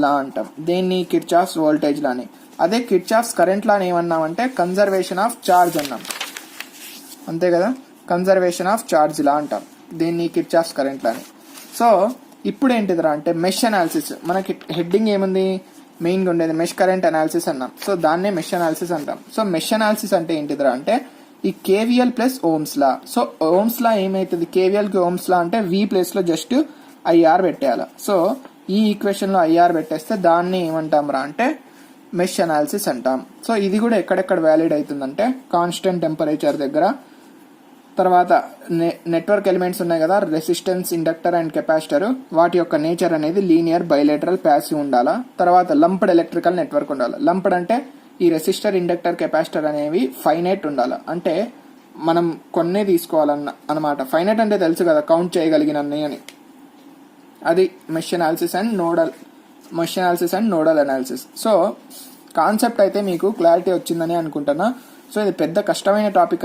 లా అంటాం. దీన్ని కిర్చాఫ్స్ వోల్టేజ్ లాని. అదే కిర్చాఫ్స్ కరెంట్ లాని ఏమన్నామంటే కన్జర్వేషన్ ఆఫ్ చార్జ్ అన్నాం, అంతే కదా. కన్జర్వేషన్ ఆఫ్ చార్జ్ లా అంటాం దీన్ని కిర్చాఫ్స్ కరెంట్ లాని. సో ఇప్పుడు ఏంటిదిరా అంటే మెష్ అనాలిసిస్. మనకి హెడ్డింగ్ ఏముంది, మెయిన్గా ఉండేది మెష్ కరెంట్ అనాలిసిస్ అన్నాం. సో దాన్నే మెష్ అనాలిసిస్ అంటాం. సో మెష్ అనాలిసిస్ అంటే ఏంటిదిరా అంటే ఈ KVL plus Ohm's law. So Ohm's law ఏమైతుంది, కేవీఎల్కి ఓమ్స్ లా అంటే V ప్లేస్ లో జస్ట్ IR పెట్టేయాలి. సో ఈ ఈక్వేషన్ లో IR పెట్టేస్తే దాన్ని ఏమంటాం రా అంటే మెష్ అనాలిసిస్ అంటాం. సో ఇది కూడా ఎక్కడెక్కడ వ్యాలిడ్ అవుతుందంటే కాన్స్టెంట్ టెంపరేచర్ దగ్గర, తర్వాత నెట్వర్క్ ఎలిమెంట్స్ ఉన్నాయి కదా, రెసిస్టెన్స్, ఇండక్టర్ అండ్ కెపాసిటర్, వాటి యొక్క నేచర్ అనేది లీనియర్, బైలేటరల్, ప్యాసివ్ ఉండాలా. తర్వాత లంప్డ్ ఎలక్ట్రికల్ నెట్వర్క్ ఉండాలి. లంప్డ్ అంటే ఈ రెసిస్టర్, ఇండక్టర్, కెపాసిటర్ అనేవి ఫైనైట్ ఉండాలి, అంటే మనం కొన్నే తీసుకోవాలన్నమాట. ఫైనైట్ అంటే తెలుసు కదా, కౌంట్ చేయగలిగినన్ని అని. అది mesh analysis and nodal analysis. So concept అయితే మీకు క్లారిటీ వచ్చిందని అనుకుంటున్నా. సో ఇది పెద్ద కష్టమైన టాపిక్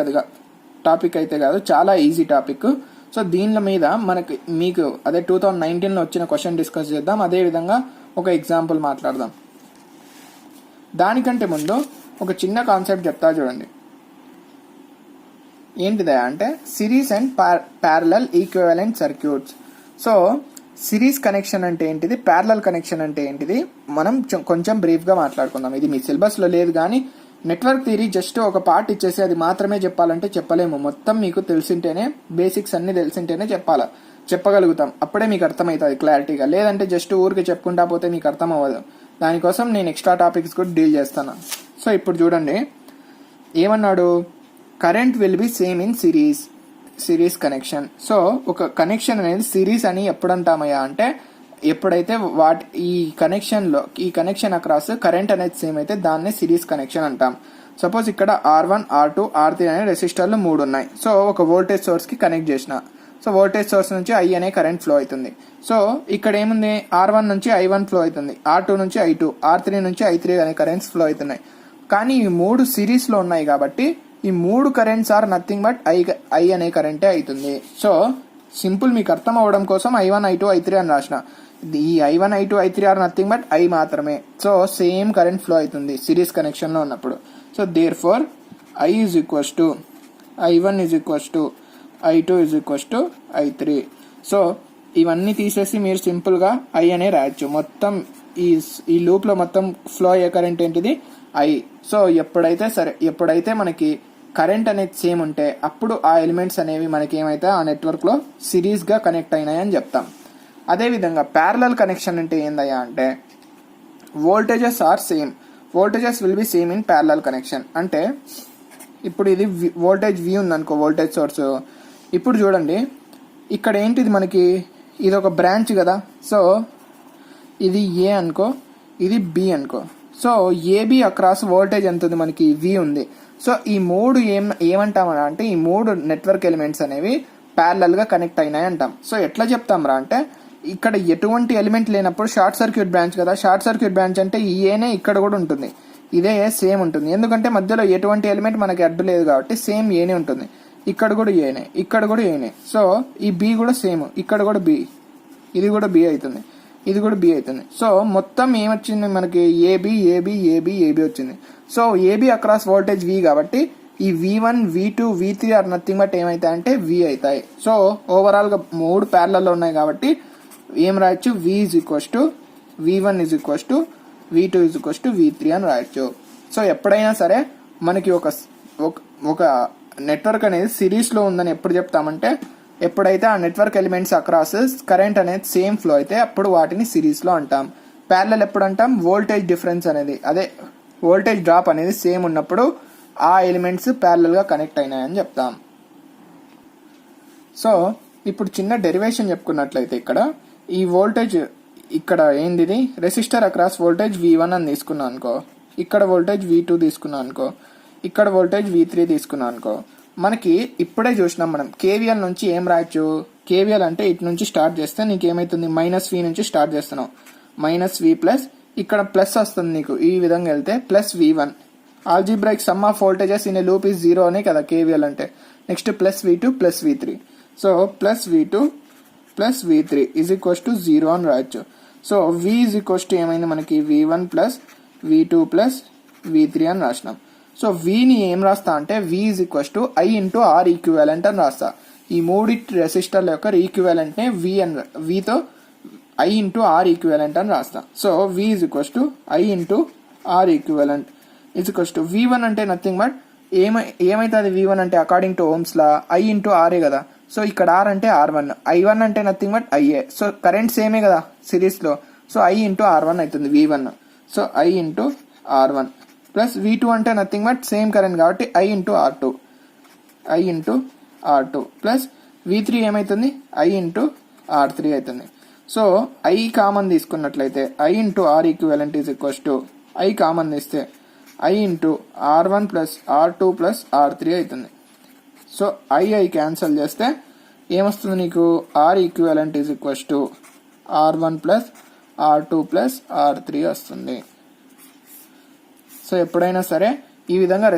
అయితే కాదు, చాలా ఈజీ టాపిక్. సో దీని మీద మీకు అదే 2019లో వచ్చిన క్వశ్చన్ డిస్కస్ చేద్దాం. అదే విధంగా ఒక ఎగ్జాంపుల్ మాట్లాడదాం. దానికంటే ముందు ఒక చిన్న కాన్సెప్ట్ చెప్తా చూడండి. ఏంటిదా అంటే series and parallel equivalent circuits. So series connection అంటే ఏంటిది, ప్యారలల్ కనెక్షన్ అంటే ఏంటిది, మనం కొంచెం బ్రీఫ్గా మాట్లాడుకుందాం. ఇది మీ సిలబస్లో లేదు, కానీ నెట్వర్క్ థియరీ జస్ట్ ఒక పార్ట్ ఇచ్చేసి అది మాత్రమే చెప్పాలంటే చెప్పలేము. మొత్తం మీకు తెలిసింటేనే, బేసిక్స్ అన్ని తెలిసింటేనే చెప్పగలుగుతాం. అప్పుడే మీకు అర్థమవుతుంది క్లారిటీగా. లేదంటే జస్ట్ ఊరికి చెప్పుకుంటా పోతే మీకు అర్థం అవ్వదు. దానికోసం నేను ఎక్స్ట్రా టాపిక్స్ కూడా డీల్ చేస్తాను. సో ఇప్పుడు చూడండి ఏమన్నాడు, current will be same in series connection. So ఒక కనెక్షన్ అనేది సిరీస్ అని ఎప్పుడంటామయ్యా అంటే ఎప్పుడైతే ఈ కనెక్షన్ అక్రాస్ కరెంట్ అనేది సేమ్ అయితే దాన్నే సిరీస్ కనెక్షన్ అంటాం. సపోజ్ ఇక్కడ R1, R2, R3 అనే రెసిస్టర్లు 3 ఉన్నాయి. సో ఒక వోల్టేజ్ సోర్స్ కి కనెక్ట్ చేసిన. సో వోల్టేజ్ సోర్స్ నుంచి I అనే కరెంట్ ఫ్లో అవుతుంది. సో ఇక్కడ ఏముంది, R1 నుంచి I1 ఫ్లో అవుతుంది, R2 నుంచి I2, R3 నుంచి I3 అనే కరెంట్స్ ఫ్లో అవుతున్నాయి. కానీ ఈ మూడు సిరీస్లో ఉన్నాయి కాబట్టి ఈ మూడు currents are nothing but I అనే కరెంటే అవుతుంది. సో సింపుల్ మీకు అర్థం అవ్వడం కోసం I1, I2, I3 అని రాసిన. ఈ I1, I2, I3 are nothing but I మాత్రమే. సో సేమ్ కరెంట్ ఫ్లో అవుతుంది సిరీస్ కనెక్షన్లో ఉన్నప్పుడు. So therefore I is equals to I1 is equals to I2 is equals to I3. So ఇవన్నీ తీసేసి మీరు సింపుల్గా I అనే రాయొచ్చు. మొత్తం ఈ లూప్లో మొత్తం ఫ్లో అయ్యే కరెంట్ ఏంటిది I. సో ఎప్పుడైతే మనకి కరెంట్ అనేది సేమ్ ఉంటే అప్పుడు ఆ ఎలిమెంట్స్ అనేవి మనకి ఏమైతే ఆ నెట్వర్క్లో సిరీస్గా కనెక్ట్ అయినాయని చెప్తాం. అదేవిధంగా ప్యారలల్ కనెక్షన్ అంటే ఏందయ్యా అంటే voltages are same, voltages will be same in parallel connection. అంటే ఇప్పుడు ఇది వోల్టేజ్ V ఉందనుకో, వోల్టేజ్ సోర్స్. ఇప్పుడు చూడండి ఇక్కడ ఏంటిది మనకి, ఇది ఒక బ్రాంచ్ కదా. సో ఇది A అనుకో, ఇది B అనుకో. సో AB అక్రాస్ వోల్టేజ్ ఎంత ఉంది మనకి, V ఉంది. సో ఈ మూడు ఏమంటామరా అంటే ఈ మూడు నెట్వర్క్ ఎలిమెంట్స్ అనేవి ప్యారలల్ గా కనెక్ట్ అయినాయి అంటాం. సో ఎట్లా చెప్తాం రా అంటే ఇక్కడ ఎటువంటి ఎలిమెంట్ లేనప్పుడు షార్ట్ సర్క్యూట్ బ్రాంచ్ కదా. షార్ట్ సర్క్యూట్ బ్రాంచ్ అంటే ఈ ఏనే ఇక్కడ కూడా ఉంటుంది, ఇదే సేమ్ ఉంటుంది. ఎందుకంటే మధ్యలో ఎటువంటి ఎలిమెంట్ మనకి అడ్డు లేదు కాబట్టి సేమ్ ఏనే ఉంటుంది. ఇక్కడ కూడా ఏనే, ఇక్కడ కూడా ఏనే. సో ఈ B కూడా సేమ్, ఇక్కడ కూడా B, ఇది కూడా B అవుతుంది, ఇది కూడా B అవుతుంది. సో మొత్తం ఏమొచ్చింది మనకి AB వచ్చింది. So AB across voltage V కాబట్టి ఈ V1, V2, V3 are nothing but ఏమైతాయి అంటే V అవుతాయి. సో ఓవరాల్ గా మూడు ప్యారలల్ ఉన్నాయి కాబట్టి ఏం రాయొచ్చు, V is equals to V1 is equals to V2 is equals to V3 అని రాయొచ్చు. సో ఎప్పుడైనా సరే మనకి ఒక నెట్వర్క్ అనేది సిరీస్ లో ఉందని ఎప్పుడు చెప్తామంటే ఎప్పుడైతే ఆ నెట్వర్క్ ఎలిమెంట్స్ అక్రాస్ కరెంట్ అనేది సేమ్ ఫ్లో అయితే అప్పుడు వాటిని సిరీస్ లో అంటాం. ప్యారలల్ ఎప్పుడు అంటాం, వోల్టేజ్ డిఫరెన్స్ అనేది అదే వోల్టేజ్ డ్రాప్ అనేది సేమ్ ఉన్నప్పుడు ఆ ఎలిమెంట్స్ ప్యారలల్ గా కనెక్ట్ అయినాయని చెప్తాం. సో ఇప్పుడు చిన్న డెరివేషన్ చెప్పుకున్నట్లయితే ఇక్కడ ఈ వోల్టేజ్ ఇక్కడ ఏంది, రెసిస్టర్ అక్రాస్ వోల్టేజ్ V1 అని తీసుకున్నా అనుకో, ఇక్కడ వోల్టేజ్ V2 తీసుకున్నా అనుకో, ఇక్కడ వోల్టేజ్ V3 తీసుకున్నా అనుకో. మనకి ఇప్పుడే చూసినాం మనం KVL నుంచి ఏం రాయొచ్చు, KVL అంటే ఇటు నుంచి స్టార్ట్ చేస్తే నీకు ఏమైతుంది, -V నుంచి స్టార్ట్ చేస్తున్నావు, -V ప్లస్ ఇక్కడ ప్లస్ వస్తుంది నీకు, ఈ విధంగా వెళ్తే plus V1. Algebraic sum of voltages in a loop is 0 అనే కదా KVL అంటే. Next plus V2 plus V3. So plus V2 plus V3 is equals to 0 అని రాయొచ్చు. So V is equals to ఏమైంది మనకి V1 plus V2 plus V3 అని రాసినాం. సో Vని ఏం రాస్తా అంటే V is equals to I into R equivalent అని రాస్తా. ఈ మూడి రెసిస్టర్ల యొక్క ఈక్వివాలెంట్ నే Vతో I ఇంటూ R ఈక్వివాలెంట్ అని రాస్తా. So V is equals to I into R equivalent is equals to V1 అంటే నథింగ్ బట్ ఏమైతుంది V1 అంటే according to Ohm's law I into R కదా. సో ఇక్కడ R అంటే R1, I1 అంటే nothing but IA. So current సేమే కదా సిరీస్ లో. సో I ఇంటూ R1 అవుతుంది V1. So I into R1 plus V2 అంటే నథింగ్ బట్ సేమ్ కరెంట్ కాబట్టి I into R2 plus V3 ఏమైతుంది I ఇంటూ R3 అవుతుంది. సో I కామన్ తీసుకున్నట్లయితే I into R equivalent is equals to I common తీస్తే I into R1 plus R2 plus R3 అవుతుంది. సో I క్యాన్సల్ చేస్తే ఏమొస్తుంది నీకు, R equivalent is equals to R1 plus R2 plus R3 వస్తుంది. సో ఎప్పుడైనా సరే ఈ విధంగా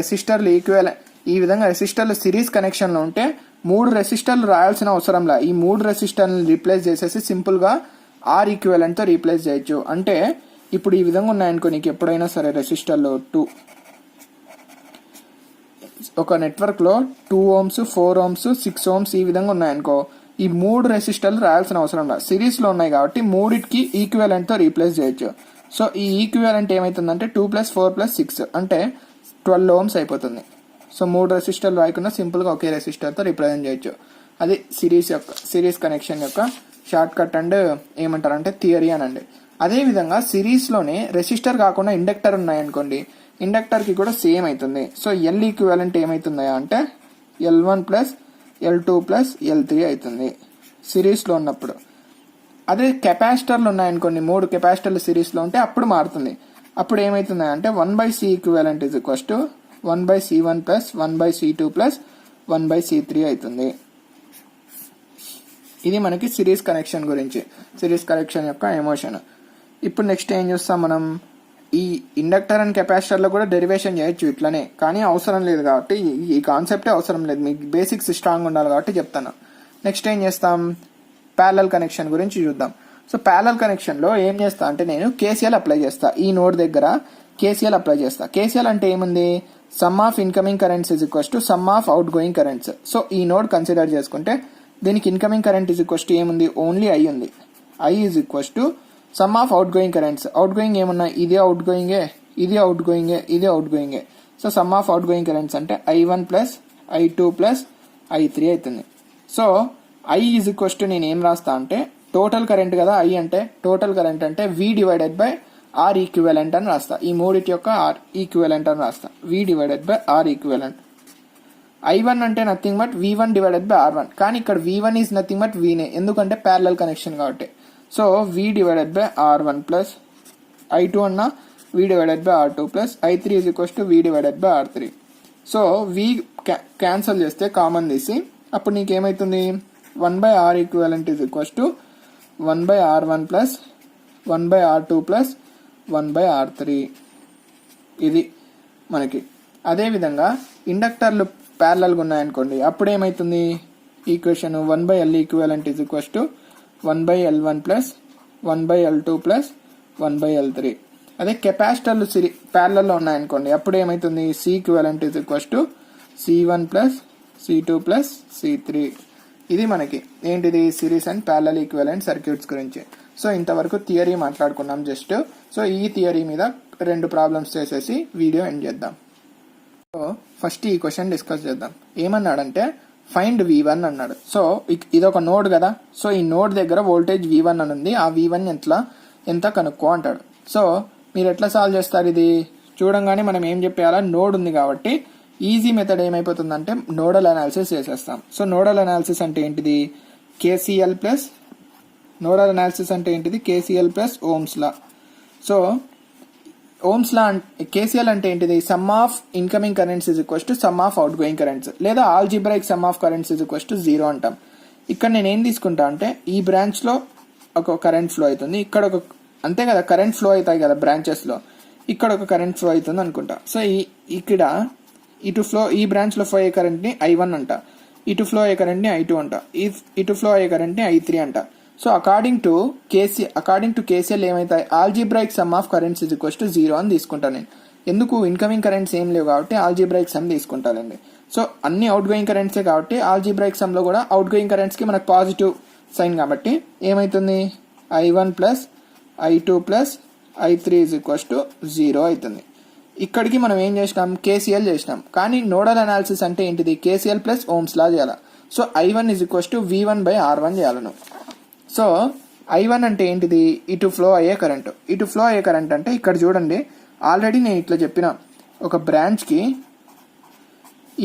రెసిస్టర్లు సిరీస్ కనెక్షన్ లో ఉంటే మూడు రెసిస్టర్లు రాయాల్సిన అవసరంలా, ఈ మూడు రెసిస్టర్లను రీప్లేస్ చేసేసి సింపుల్ గా R ఈక్వివాలెంట్ తో రీప్లేస్ చేయొచ్చు. అంటే ఇప్పుడు ఈ విధంగా ఉన్నాయనుకో, నీకు ఎప్పుడైనా సరే రెసిస్టర్లో ఒక నెట్వర్క్ లో 2 ohms 4 ohms 6 ohms ఈ విధంగా ఉన్నాయనుకో, ఈ మూడు రెసిస్టర్లు రాయాల్సిన అవసరం లేదు, సిరీస్ లో ఉన్నాయి కాబట్టి మూడిటికి ఈక్వివాలెంట్ తో రీప్లేస్ చేయొచ్చు. సో ఈ ఈక్వివాలెంట్ ఏమైతుందంటే 2 + 4 + 6 అంటే 12 ohms అయిపోతుంది. సో మూడు రెసిస్టర్లు రాయకుండా సింపుల్ గా ఒకే రెసిస్టర్ తో రిప్రజెంట్ చేయొచ్చు. అది సిరీస్ కనెక్షన్ యొక్క షార్ట్ కట్ అండ్ ఏమంటారంటే థియరీ అనండి. అదే విధంగా సిరీస్ లోనే రెసిస్టర్ కాకుండా ఇండక్టర్ ఉన్నాయనుకోండి, ఇండక్టర్ కి కూడా సేమ్ అవుతుంది. సో L ఈక్వివాలెంట్ ఏమైతుందా అంటే L1 + L2 + L3 అవుతుంది సిరీస్ లో ఉన్నప్పుడు. అదే కెపాసిటర్లు ఉన్నాయనుకోండి, 3 కెపాసిటర్లు సిరీస్ లో ఉంటే అప్పుడు మారుతుంది. అప్పుడు ఏమైతుంది అంటే 1/C equivalent is equals to 1/C1 + 1/C2 + 1/C3 అవుతుంది. ఇది మనకి సిరీస్ కనెక్షన్ గురించి, సిరీస్ కనెక్షన్ యొక్క ఎమోషన్. ఇప్పుడు నెక్స్ట్ ఏం చూస్తాం మనం, ఈ ఇండక్టర్ అండ్ కెపాసిటర్లో కూడా డెరివేషన్ చేయొచ్చు ఇట్లనే, కానీ అవసరం లేదు కాబట్టి ఈ కాన్సెప్టే అవసరం లేదు, మీకు బేసిక్స్ స్ట్రాంగ్ ఉండాలి కాబట్టి చెప్తాను. నెక్స్ట్ ఏం చేస్తాం, ప్యారలల్ కనెక్షన్ గురించి చూద్దాం. సో ప్యారలల్ కనెక్షన్లో ఏం చేస్తా అంటే నేను కేసీఎల్ అప్లై చేస్తా. ఈ నోడ్ దగ్గర కేసీఎల్ అప్లై చేస్తా. కేసీఎల్ అంటే ఏముంది, sum of incoming currents is equals to sum of outgoing currents. So ఈ నోడ్ కన్సిడర్ చేసుకుంటే దీనికి incoming current is equals to ఏముంది, ఓన్లీ ఐ ఉంది. I is equals to sum of outgoing currents. Outgoing ఏమున్నాయి, ఇది అవుట్ గోయింగే, ఇది అవుట్ గోయింగే, ఇది అవుట్ గోయింగే. So sum of outgoing currents అంటే I1 plus I2 plus I3 అవుతుంది. So I is equals to నేను ఏం రాస్తా అంటే టోటల్ కరెంట్ కదా ఐ అంటే, టోటల్ కరెంట్ అంటే V divided by R equivalent అని రాస్తా. ఈ మూడిటి యొక్క ఆర్ ఈక్వివలెంట్ అని రాస్తా, V divided by R equivalent. I1 అంటే nothing but V1 divided by R1, కానీ ఇక్కడ V1 ఈజ్ నథింగ్ బట్ Vనే, ఎందుకంటే ప్యారలల్ కనెక్షన్ కాబట్టి. So V divided by R1 plus I2 అన్న V divided by R2 plus I3 is equals to V divided by R3. So V cancel చేస్తే కామన్ తీసి అప్పుడు నీకేమవుతుంది, 1 by R equivalent is equals to 1 by R1 plus 1 by R2 plus 1 by R3. ఇది మనకి. అదేవిధంగా ఇండక్టర్లు ప్యారలల్గా ఉన్నాయనుకోండి, అప్పుడు ఏమవుతుంది equation 1 by L equivalent is equals to 1 by L1 plus 1 by L2 plus 1 by L3. అదే కెపాసిటర్లు ప్యారలల్లో ఉన్నాయనుకోండి, అప్పుడు ఏమవుతుంది C equivalent is equals to C1 plus C2 plus C3. ఇది మనకి ఏంటిది, series and parallel equivalent circuits గురించి. సో ఇంతవరకు థియరీ మాట్లాడుకున్నాం జస్ట్. సో ఈ థియరీ మీద 2 ప్రాబ్లమ్స్ చేసేసి వీడియో ఎండ్ చేద్దాం. సో ఫస్ట్ ఈ క్వశ్చన్ డిస్కస్ చేద్దాం. ఏమన్నాడంటే ఫైండ్ V1 అన్నాడు. సో ఇదొక నోడ్ కదా, సో ఈ నోడ్ దగ్గర వోల్టేజ్ V1 అని ఉంది, ఆ V1 ఎంత కనుక్కో అంటాడు. సో మీరు ఎట్లా సాల్వ్ చేస్తారు ఇది చూడంగానే మనం ఏం చెప్పేయాలా, నోడ్ ఉంది కాబట్టి ఈజీ మెథడ్ ఏమైపోతుందంటే నోడల్ అనాలిసిస్ చేసేస్తాం. సో నోడల్ అనాలిసిస్ అంటే ఏంటిది, కేసీఎల్ ప్లస్ నోడల్ అనాలిసిస్ అంటే ఏంటిది, KCL plus Ohm's law. So Ohm's law KCL అంటే ఏంటిది, sum of incoming currents is equals to sum of outgoing currents, లేదా algebraic sum of currents is equals to 0 అంటాం. ఇక్కడ నేను ఏం తీసుకుంటా అంటే ఈ బ్రాంచ్ లో ఒక కరెంట్ ఫ్లో అవుతుంది, ఇక్కడ ఒక, అంతే కదా కరెంట్ ఫ్లో అవుతాయి కదా బ్రాంచెస్ లో, ఇక్కడ ఒక కరెంట్ ఫ్లో అవుతుంది అనుకుంటా. సో ఇక్కడ ఇటు ఫ్లో, ఈ బ్రాంచ్ లో ఫ్లో అయ్యే కరెంట్ ని I1 అంట, ఇటు ఫ్లో అయ్యే కరెంట్ ని I2 అంట, ఇటు ఫ్లో అయ్యే కరెంట్ ని I3 అంట. సో అకార్డింగ్ టు కేసీఎల్ ఏమైతాయి, algebraic sum of currents is equals to 0 అని తీసుకుంటాను నేను. ఎందుకు, ఇన్కమింగ్ కరెంట్స్ ఏం లేవు కాబట్టి ఆల్జీబ్రాయిక్ సమ్ తీసుకుంటానండి. సో అన్ని అవుట్ గోయింగ్ కరెంట్సే కాబట్టి ఆల్జీబ్రాయిక్ సమ్ లో కూడా అవుట్ గోయింగ్ కరెంట్స్ కి మనకు పాజిటివ్ సైన్ కాబట్టి ఏమైతుంది, I1 plus I2 plus I3 is equals to 0 అవుతుంది. ఇక్కడికి మనం ఏం చేసినాం, కేసీఎల్ చేసినాం. కానీ నోడల్ అనాలిసిస్ అంటే ఏంటిది, కేసీఎల్ ప్లస్ ఓమ్స్ లా చేయాలి. So I1 is equals to V1 by R1 చేయాలను. సో I1 అంటే ఏంటిది, ఇటు ఫ్లో అయ్యే కరెంట్. ఇటు ఫ్లో అయ్యే కరెంట్ అంటే ఇక్కడ చూడండి, ఆల్రెడీ నేను ఇట్లా చెప్పిన, ఒక బ్రాంచ్ కి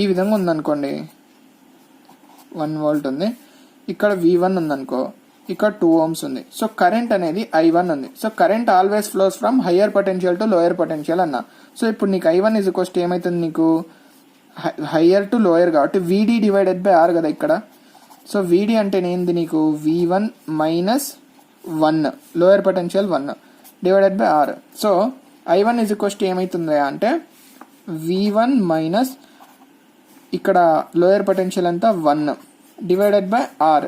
ఈ విధంగా ఉందనుకోండి, 1 వోల్ట్ ఉంది, ఇక్కడ V1 ఉందనుకో, ఇక్కడ 2 ohms ఉంది. సో కరెంట్ అనేది I1 ఉంది. So current always flows from higher potential to lower potential అన్న. సో ఇప్పుడు నీకు I1 ఇజ్ ఈక్వల్స్ టు ఏమైతుంది, నీకు హయ్యర్ టు లోయర్ కాబట్టి VD డివైడెడ్ బై R కదా ఇక్కడ. సో VD అంటే ఏంది, నీకు V1 minus 1, lower potential 1 divided by R. So I1 is equals to ఏమైతుంది అంటే V1 మైనస్ ఇక్కడ లోయర్ పొటెన్షియల్ అంతా 1 డివైడెడ్ బై R.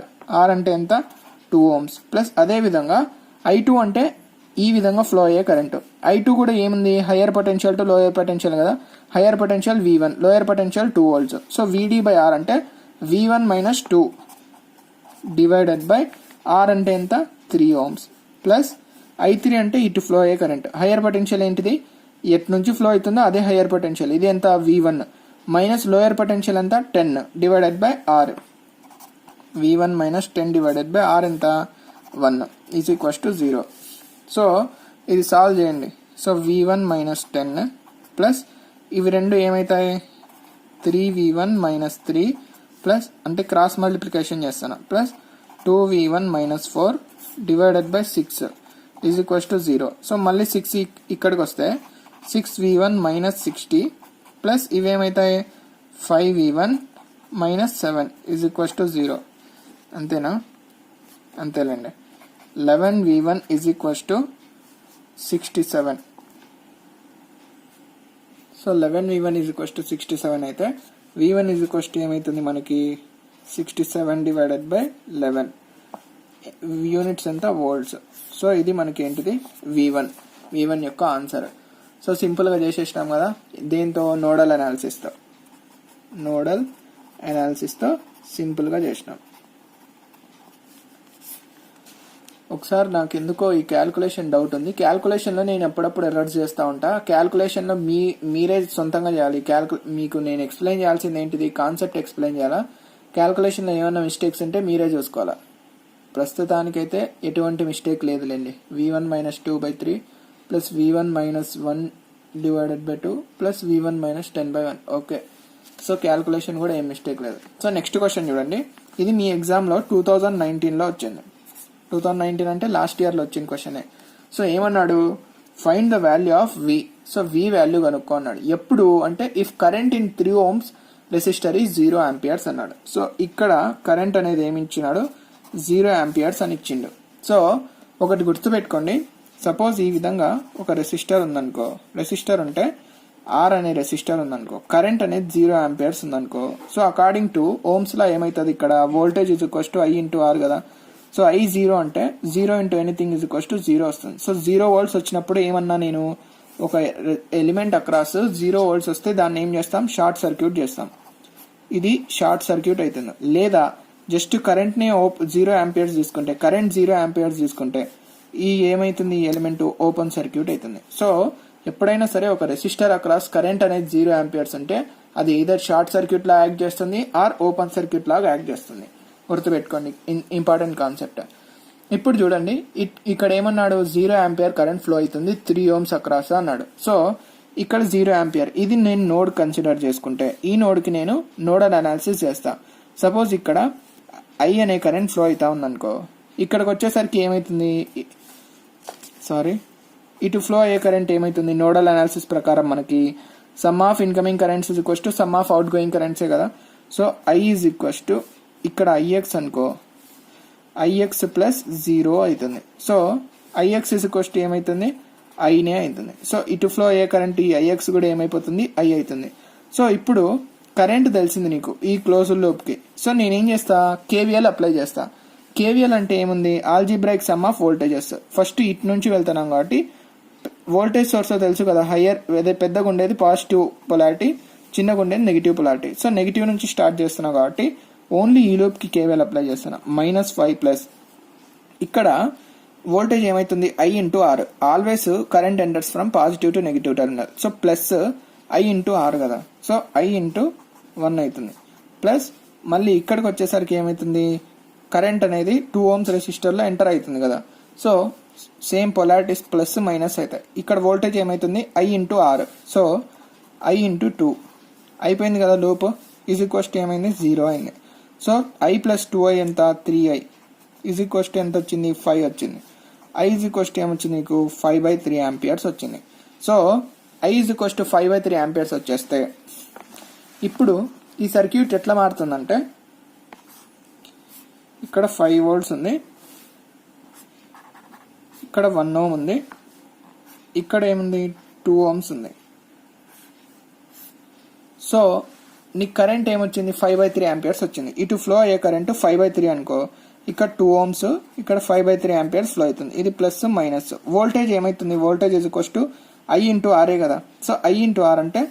R అంటే ఎంత, 2 ohms ప్లస్ అదే విధంగా I2 అంటే ఈ విధంగా ఫ్లో అయ్యే కరెంటు. I2 కూడా ఏముంది, higher potential to lower potential కదా, higher potential V1, lower potential 2 volts. So VD by R అంటే V1 minus 2 divided by R అంటే ఎంత, 3 ohms ప్లస్ I3 అంటే ఇటు ఫ్లో అయ్యే కరెంట్. హయ్యర్ పొటెన్షియల్ ఏంటిది, ఎటు నుంచి ఫ్లో అవుతుందో అదే హయ్యర్ పొటెన్షియల్, ఇది ఎంత V1 మైనస్ లోయర్ పొటెన్షియల్ ఎంత 10 divided by R. V1 minus 10 divided by R ఎంత 1 ఈజ్ ఈక్వల్స్ టు 0. సో ఇది సాల్వ్ చేయండి. సో V1 మైనస్ 10 ప్లస్ ఇవి రెండు ఏమవుతాయి, 3V1 మైనస్ 3 ప్లస్ అంటే క్రాస్ మల్టిప్లికేషన్ చేస్తాను, plus 2V1 minus 4 divided by 6 is equals to 0. So మళ్ళీ 6 ఇక్కడికి వస్తే 6V1 మైనస్ 60 ప్లస్ ఇవేమవుతాయి 5V1 minus 7 is equals to 0. అంతేనా. అంతేలేండి. 11v1 is equals to 67. So 11v1 is equals to 67 అయితే v1 ఈజ్ ఈక్వల్స్ టు ఏమవుతుంది మనకి 67 డివైడెడ్ బై 11. యూనిట్స్ ఎంత వోల్ట్స్. సో ఇది మనకి ఏంటిది v1 యొక్క ఆన్సర్. సో సింపుల్గా చేసేసినాం కదా దీంతో నోడల్ అనాలిసిస్తో సింపుల్గా చేసినాం. ఒకసారి నాకు ఎందుకో ఈ క్యాల్కులేషన్ డౌట్ ఉంది. క్యాల్కులేషన్లో నేను ఎప్పుడప్పుడు ఎర్రర్స్ చేస్తూ ఉంటా. క్యాల్కులేషన్లో మీరే సొంతంగా చేయాలి. మీకు నేను ఎక్స్ప్లెయిన్ చేయాల్సింది ఏంటిది, కాన్సెప్ట్ ఎక్స్ప్లెయిన్ చేయాలా. క్యాల్కులేషన్లో ఏమైనా మిస్టేక్స్ ఉంటే మీరే చూసుకోవాలా. ప్రస్తుతానికైతే ఎటువంటి మిస్టేక్ లేదులేండి. v1 - 2/3 plus v1 - 1 divided by 2 plus v1 - 10/1. Okay. So calculation కూడా ఏం మిస్టేక్ లేదు. సో నెక్స్ట్ క్వశ్చన్ చూడండి. ఇది మీ ఎగ్జామ్లో 2019లో వచ్చింది. 2019 అంటే లాస్ట్ ఇయర్లో వచ్చిన క్వశ్చనే. సో ఏమన్నాడు, find the value of v. So v value కనుక్కో అన్నాడు. ఎప్పుడు అంటే if current in 3 ohms resistor is 0 amperes అన్నాడు. సో ఇక్కడ కరెంట్ అనేది ఏమి ఇచ్చినాడు, 0 amperes అని ఇచ్చిండు. సో ఒకటి గుర్తుపెట్టుకోండి, సపోజ్ ఈ విధంగా ఒక రెసిస్టర్ ఉందనుకో, రెసిస్టర్ ఉంటే R అనే రెసిస్టర్ ఉందనుకో, కరెంట్ అనేది 0 amperes ఉందనుకో. So according to Ohm's law ఏమవుతుంది, ఇక్కడ voltage is equals to I into R కదా. సో I 0 అంటే 0 into anything is equals to 0 వస్తుంది. సో 0 volts వచ్చినప్పుడు ఏమన్నా నేను ఒక ఎలిమెంట్ అక్రాస్ 0 volts వస్తే దాన్ని ఏం చేస్తాం, షార్ట్ సర్క్యూట్ చేస్తాం. ఇది షార్ట్ సర్క్యూట్ అవుతుంది. లేదా జస్ట్ కరెంట్ ని 0 amperes తీసుకుంటే, కరెంట్ 0 amperes తీసుకుంటే ఈ ఏమైతుంది, ఈ ఎలిమెంట్ ఓపెన్ సర్క్యూట్ అవుతుంది. సో ఎప్పుడైనా సరే ఒక రెసిస్టర్ అక్రాస్ కరెంట్ అనేది 0 amperes అంటే అది ఈదర్ షార్ట్ సర్క్యూట్ లా యాక్ట్ చేస్తుంది ఆర్ ఓపెన్ సర్క్యూట్ లాగా యాక్ట్ చేస్తుంది. గుర్తుపెట్టుకోండి, ఇంపార్టెంట్ కాన్సెప్ట్. ఇప్పుడు చూడండి, ఇక్కడ ఏమన్నాడు, 0 ampere కరెంట్ ఫ్లో అవుతుంది 3 ohms అక్రాస్ అన్నాడు. సో ఇక్కడ 0 ampere, ఇది నేను నోడ్ కన్సిడర్ చేసుకుంటే ఈ నోడ్కి నేను నోడల్ అనాలిసిస్ చేస్తా. సపోజ్ ఇక్కడ I అనే కరెంట్ ఫ్లో అవుతా ఉందనుకో, ఇక్కడికి వచ్చేసరికి ఏమైతుంది, ఇటు ఫ్లో అయ్యే కరెంట్ ఏమైతుంది, నోడల్ అనాలిసిస్ ప్రకారం మనకి sum of incoming currents is equals to sum of outgoing కరెంట్సే కదా. So I is equals to ఇక్కడ IX అనుకో, IX ప్లస్ 0 అవుతుంది. So IX is equals to ఏమైతుంది, ఐనే అవుతుంది. సో ఇటు ఫ్లో అయ్యే కరెంట్ ఈ IX కూడా ఏమైపోతుంది, I అవుతుంది. సో ఇప్పుడు కరెంట్ తెలిసింది నీకు ఈ క్లోజ్ లూప్కి. సో నేనేం చేస్తా, KVL అప్లై చేస్తా. KVL అంటే ఏముంది, algebraic sum of voltages. First ఇటు నుంచి వెళ్తున్నాం కాబట్టి వోల్టేజ్ సోర్స్ తెలుసు కదా, హయ్యర్ అదే పెద్దగా ఉండేది పాజిటివ్ పొలారిటీ, చిన్నగా ఉండేది నెగిటివ్ పొలారిటీ. సో నెగిటివ్ నుంచి స్టార్ట్ చేస్తున్నా కాబట్టి ఓన్లీ ఈ లూప్కి KVL అప్లై చేస్తున్నా. -5 ప్లస్ ఇక్కడ వోల్టేజ్ ఏమైతుంది, I into R. Always current enters from positive to negative terminal. So plus I into R కదా. సో I ఇంటూ 1 అవుతుంది. ప్లస్ మళ్ళీ ఇక్కడికి వచ్చేసరికి ఏమైతుంది, కరెంట్ అనేది 2 ohms రెసిస్టర్లో ఎంటర్ అవుతుంది కదా. So same polarities plus minus అవుతాయి. ఇక్కడ వోల్టేజ్ ఏమైతుంది, I into R. So I into 2 అయిపోయింది కదా లూప్. ఈజ్ ఈక్వల్స్ టు ఏమైంది, 0 అయింది. సో I ప్లస్ 2I ఎంత, 3I. ఈజ్ ఈక్వల్స్ టు ఎంత వచ్చింది, 5 వచ్చింది. I ఈజ్ ఈక్వల్స్ టు ఏమొచ్చింది నీకు, 5/3 amperes వచ్చింది. So I is equals to 5/3 amperes వచ్చేస్తే ఇప్పుడు ఈ సర్క్యూట్ ఎట్లా మారుతుందంటే, ఇక్కడ 5 volts ఉంది, ఇక్కడ 1 ohm ఉంది, ఇక్కడ ఏముంది 2 ohms ఉంది. సో నీకు కరెంట్ ఏమొచ్చింది, 5/3 amperes వచ్చింది. ఇటు ఫ్లో అయ్యే కరెంట్ 5/3 అనుకో, ఇక్కడ 2 ohms, ఇక్కడ 5/3 amperes ఫ్లో అవుతుంది. ఇది ప్లస్ మైనస్. వోల్టేజ్ ఏమైతుంది, voltage is equals to I into RA కదా. సో I ఇంటూ ఆర్ అంటే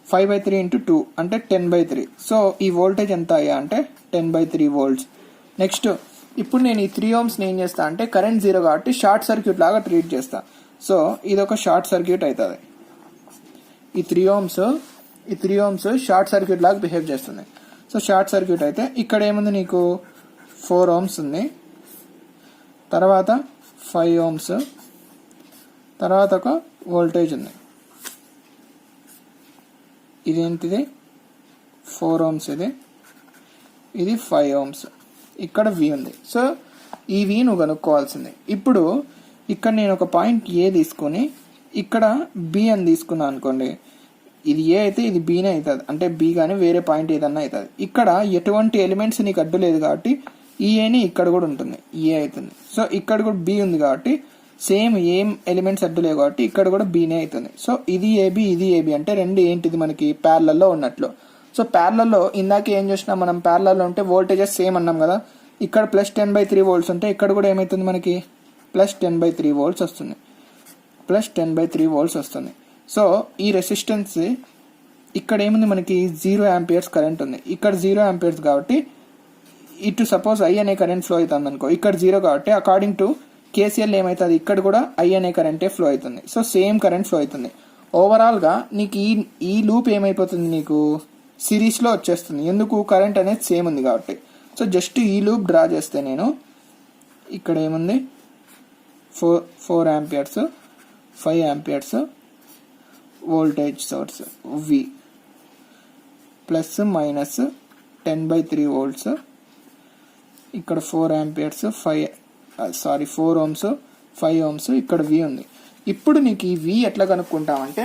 5/3 ఇంటూ 2 అంటే 10/3. సో ఈ వోల్టేజ్ ఎంత అయ్యా అంటే 10/3 volts. నెక్స్ట్ ఇప్పుడు నేను ఈ 3 ohms ఏం చేస్తా అంటే కరెంట్ 0 కాబట్టి షార్ట్ సర్క్యూట్ లాగా ట్రీట్ చేస్తా. సో ఇది ఒక షార్ట్ సర్క్యూట్ అవుతుంది. ఈ 3 ohms షార్ట్ సర్క్యూట్ లాగా బిహేవ్ చేస్తుంది. సో షార్ట్ సర్క్యూట్ అయితే ఇక్కడ ఏముంది నీకు, 4 ohms ఉంది, తర్వాత 5 ohms, తర్వాత ఒక వోల్టేజ్ ఉంది. ఇదేంటిది, 4 ohms, ఇది 5 ohms, ఇక్కడ V ఉంది. సో ఈ V నువ్వు కనుక్కోవాల్సింది. ఇప్పుడు ఇక్కడ నేను ఒక పాయింట్ A తీసుకొని ఇక్కడ B అని తీసుకున్నా అనుకోండి, ఇది A అయితే ఇది Bనే అవుతుంది, అంటే B కానీ వేరే పాయింట్ ఏదన్నా అవుతుంది. ఇక్కడ ఎటువంటి ఎలిమెంట్స్ నీకు అడ్డు లేదు కాబట్టి ఈ ఏని ఇక్కడ కూడా ఉంటుంది, ఏ అవుతుంది. సో ఇక్కడ కూడా బి ఉంది కాబట్టి సేమ్ ఏం ఎలిమెంట్స్ అడ్డు లేవు కాబట్టి ఇక్కడ కూడా బీనే అవుతుంది. సో ఇది ఏబి ఇది ఏబి అంటే రెండు ఏంటిది మనకి ప్యారలల్లో ఉన్నట్లు. సో ప్యారలల్లో ఇందాక ఏం చేసినా మనం ప్యారలల్లో ఉంటే వోల్టేజెస్ సేమ్ అన్నాం కదా, ఇక్కడ +10/3 volts ఉంటే ఇక్కడ కూడా ఏమవుతుంది మనకి +10/3 volts వస్తుంది, +10/3 volts వస్తుంది. సో ఈ రెసిస్టెన్స్ ఇక్కడ ఏముంది మనకి 0 amperes కరెంట్ ఉంది, ఇక్కడ 0 amperes కాబట్టి ఇటు సపోజ్ ఐ అనే కరెంట్ ఫ్లో అవుతుంది అనుకో, ఇక్కడ 0 కాబట్టి అకార్డింగ్ టు కేసీఎల్ ఏమవుతుంది ఇక్కడ కూడా ఐ అనే కరెంటే ఫ్లో అవుతుంది. సో సేమ్ కరెంట్ ఫ్లో అవుతుంది. ఓవరాల్గా నీకు ఈ లూప్ ఏమైపోతుంది నీకు సిరీస్లో వచ్చేస్తుంది, ఎందుకు కరెంట్ అనేది సేమ్ ఉంది కాబట్టి. సో జస్ట్ ఈ లూప్ డ్రా చేస్తే నేను ఇక్కడ ఏముంది 4 amperes 5 amperes వోల్టేజ్ సోర్స్ వి ±10/3 volts, ఇక్కడ 4 amperes 4 ohms 5 ohms ఇక్కడ వి ఉంది. ఇప్పుడు నీకు ఈ వి ఎట్లా కనుక్కుంటామంటే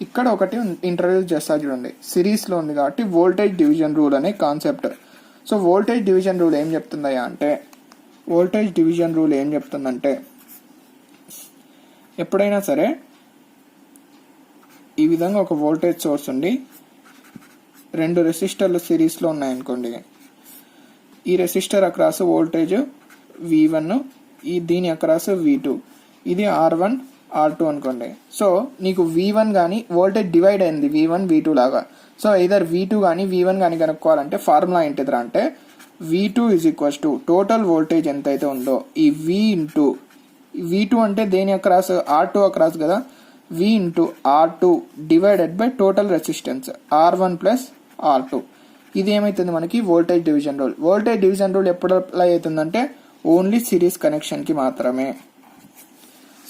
ఇక్కడ ఒకటి ఇంట్రడ్యూస్ చేస్తా చూడండి, సిరీస్లో ఉంది కాబట్టి వోల్టేజ్ డివిజన్ రూల్ అనే concept. So voltage division rule ఏం చెప్తుందయ్యా అంటే, వోల్టేజ్ డివిజన్ రూల్ ఏం చెప్తుందంటే ఎప్పుడైనా సరే ఈ విధంగా ఒక వోల్టేజ్ సోర్స్ ఉండి 2 రెసిస్టర్లు సిరీస్లో ఉన్నాయనుకోండి, ఈ రెసిస్టర్ అక్రాస్ వోల్టేజ్ V1 దీని అక్రాస్ V2, ఇది R1 R2 అనుకోండి. సో నీకు V1 కానీ వోల్టేజ్ డివైడ్ అయింది V1 V2 లాగా. సో ఇదర్ V2 కానీ V1 కానీ కనుక్కోవాలంటే ఫార్ములా ఏంటిదిరా అంటే V2 = టోటల్ వోల్టేజ్ ఎంతైతే ఉందో ఈ V2 అంటే దేని అక్రాస్ R2 అక్రాస్ కదా, V × R2 divided by total resistance R1 + R2. ఇది ఏమైతుంది మనకి voltage division rule. Voltage division rule ఎప్పుడు అప్లై అవుతుందంటే ఓన్లీ సిరీస్ కనెక్షన్కి మాత్రమే.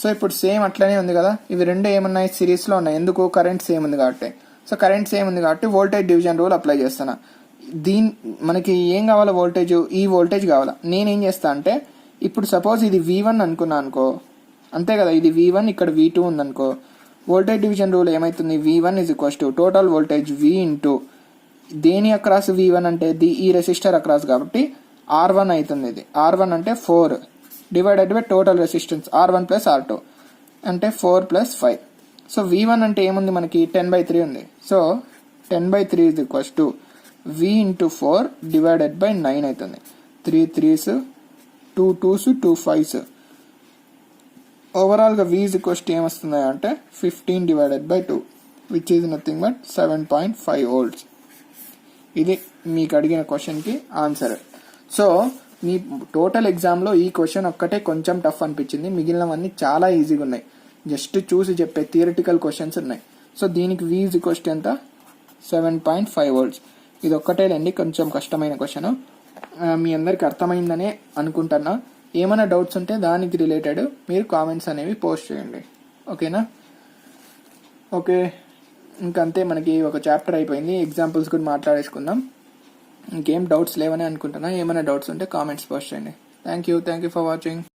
సో ఇప్పుడు సేమ్ అట్లనే ఉంది కదా, ఇవి రెండు ఏమున్నాయి సిరీస్లో ఉన్నాయి, ఎందుకు కరెంట్ సేమ్ ఉంది కాబట్టి. సో కరెంట్ సేమ్ ఉంది కాబట్టి వోల్టేజ్ డివిజన్ రూల్ అప్లై చేస్తున్నా. మనకి ఏం కావాలా వోల్టేజ్, ఈ వోల్టేజ్ కావాలా. నేనేం చేస్తా అంటే ఇప్పుడు సపోజ్ ఇది V1 అనుకున్నా అనుకో, అంతే కదా, ఇది V1 ఇక్కడ V2 ఉందనుకో, వోల్టేజ్ డివిజన్ రూల్ ఏమైతుంది V1 = టోటల్ వోల్టేజ్ V × దేని అక్రాస్ V1 అంటే ఈ రెసిస్టర్ అక్రాస్ కాబట్టి R1 అవుతుంది. ఇది R1 అంటే 4 divided by total resistance R1 + R2 అంటే 4 + 5. సో V1 అంటే ఏముంది మనకి 10/3 ఉంది. సో 10/3 = V × 4 డివైడెడ్ బై 9 అవుతుంది. 3 3s 2 2s 2 5s. ఓవరాల్గా V = ఏమొస్తుంది అంటే 15/2 which is nothing but 7.5 volts. ఇది మీకు అడిగిన క్వశ్చన్కి ఆన్సర్. సో మీ టోటల్ ఎగ్జామ్లో ఈ క్వశ్చన్ ఒక్కటే కొంచెం టఫ్ అనిపించింది, మిగిలినవన్నీ చాలా ఈజీగా ఉన్నాయి, జస్ట్ చూసి చెప్పే థియరిటికల్ క్వశ్చన్స్ ఉన్నాయి. సో దీనికి V = ఎంత 7.5 volts. ఇది ఒక్కటేలేండి కొంచెం కష్టమైన క్వశ్చన్. మీ అందరికి అర్థమైందనే అనుకుంటున్నా. ఏమైనా డౌట్స్ ఉంటే దానికి రిలేటెడ్ మీరు కామెంట్స్ అనేవి పోస్ట్ చేయండి, ఓకేనా. ఓకే, ఇంకంతే, మనకి ఒక చాప్టర్ అయిపోయింది. ఎగ్జాంపుల్స్ కూడా మాట్లాడేసుకుందాం. ఇంకేం డౌట్స్ లేవని అనుకుంటున్నా. ఏమైనా డౌట్స్ ఉంటే కామెంట్స్ పోస్ట్ చేయండి. Thank you for watching.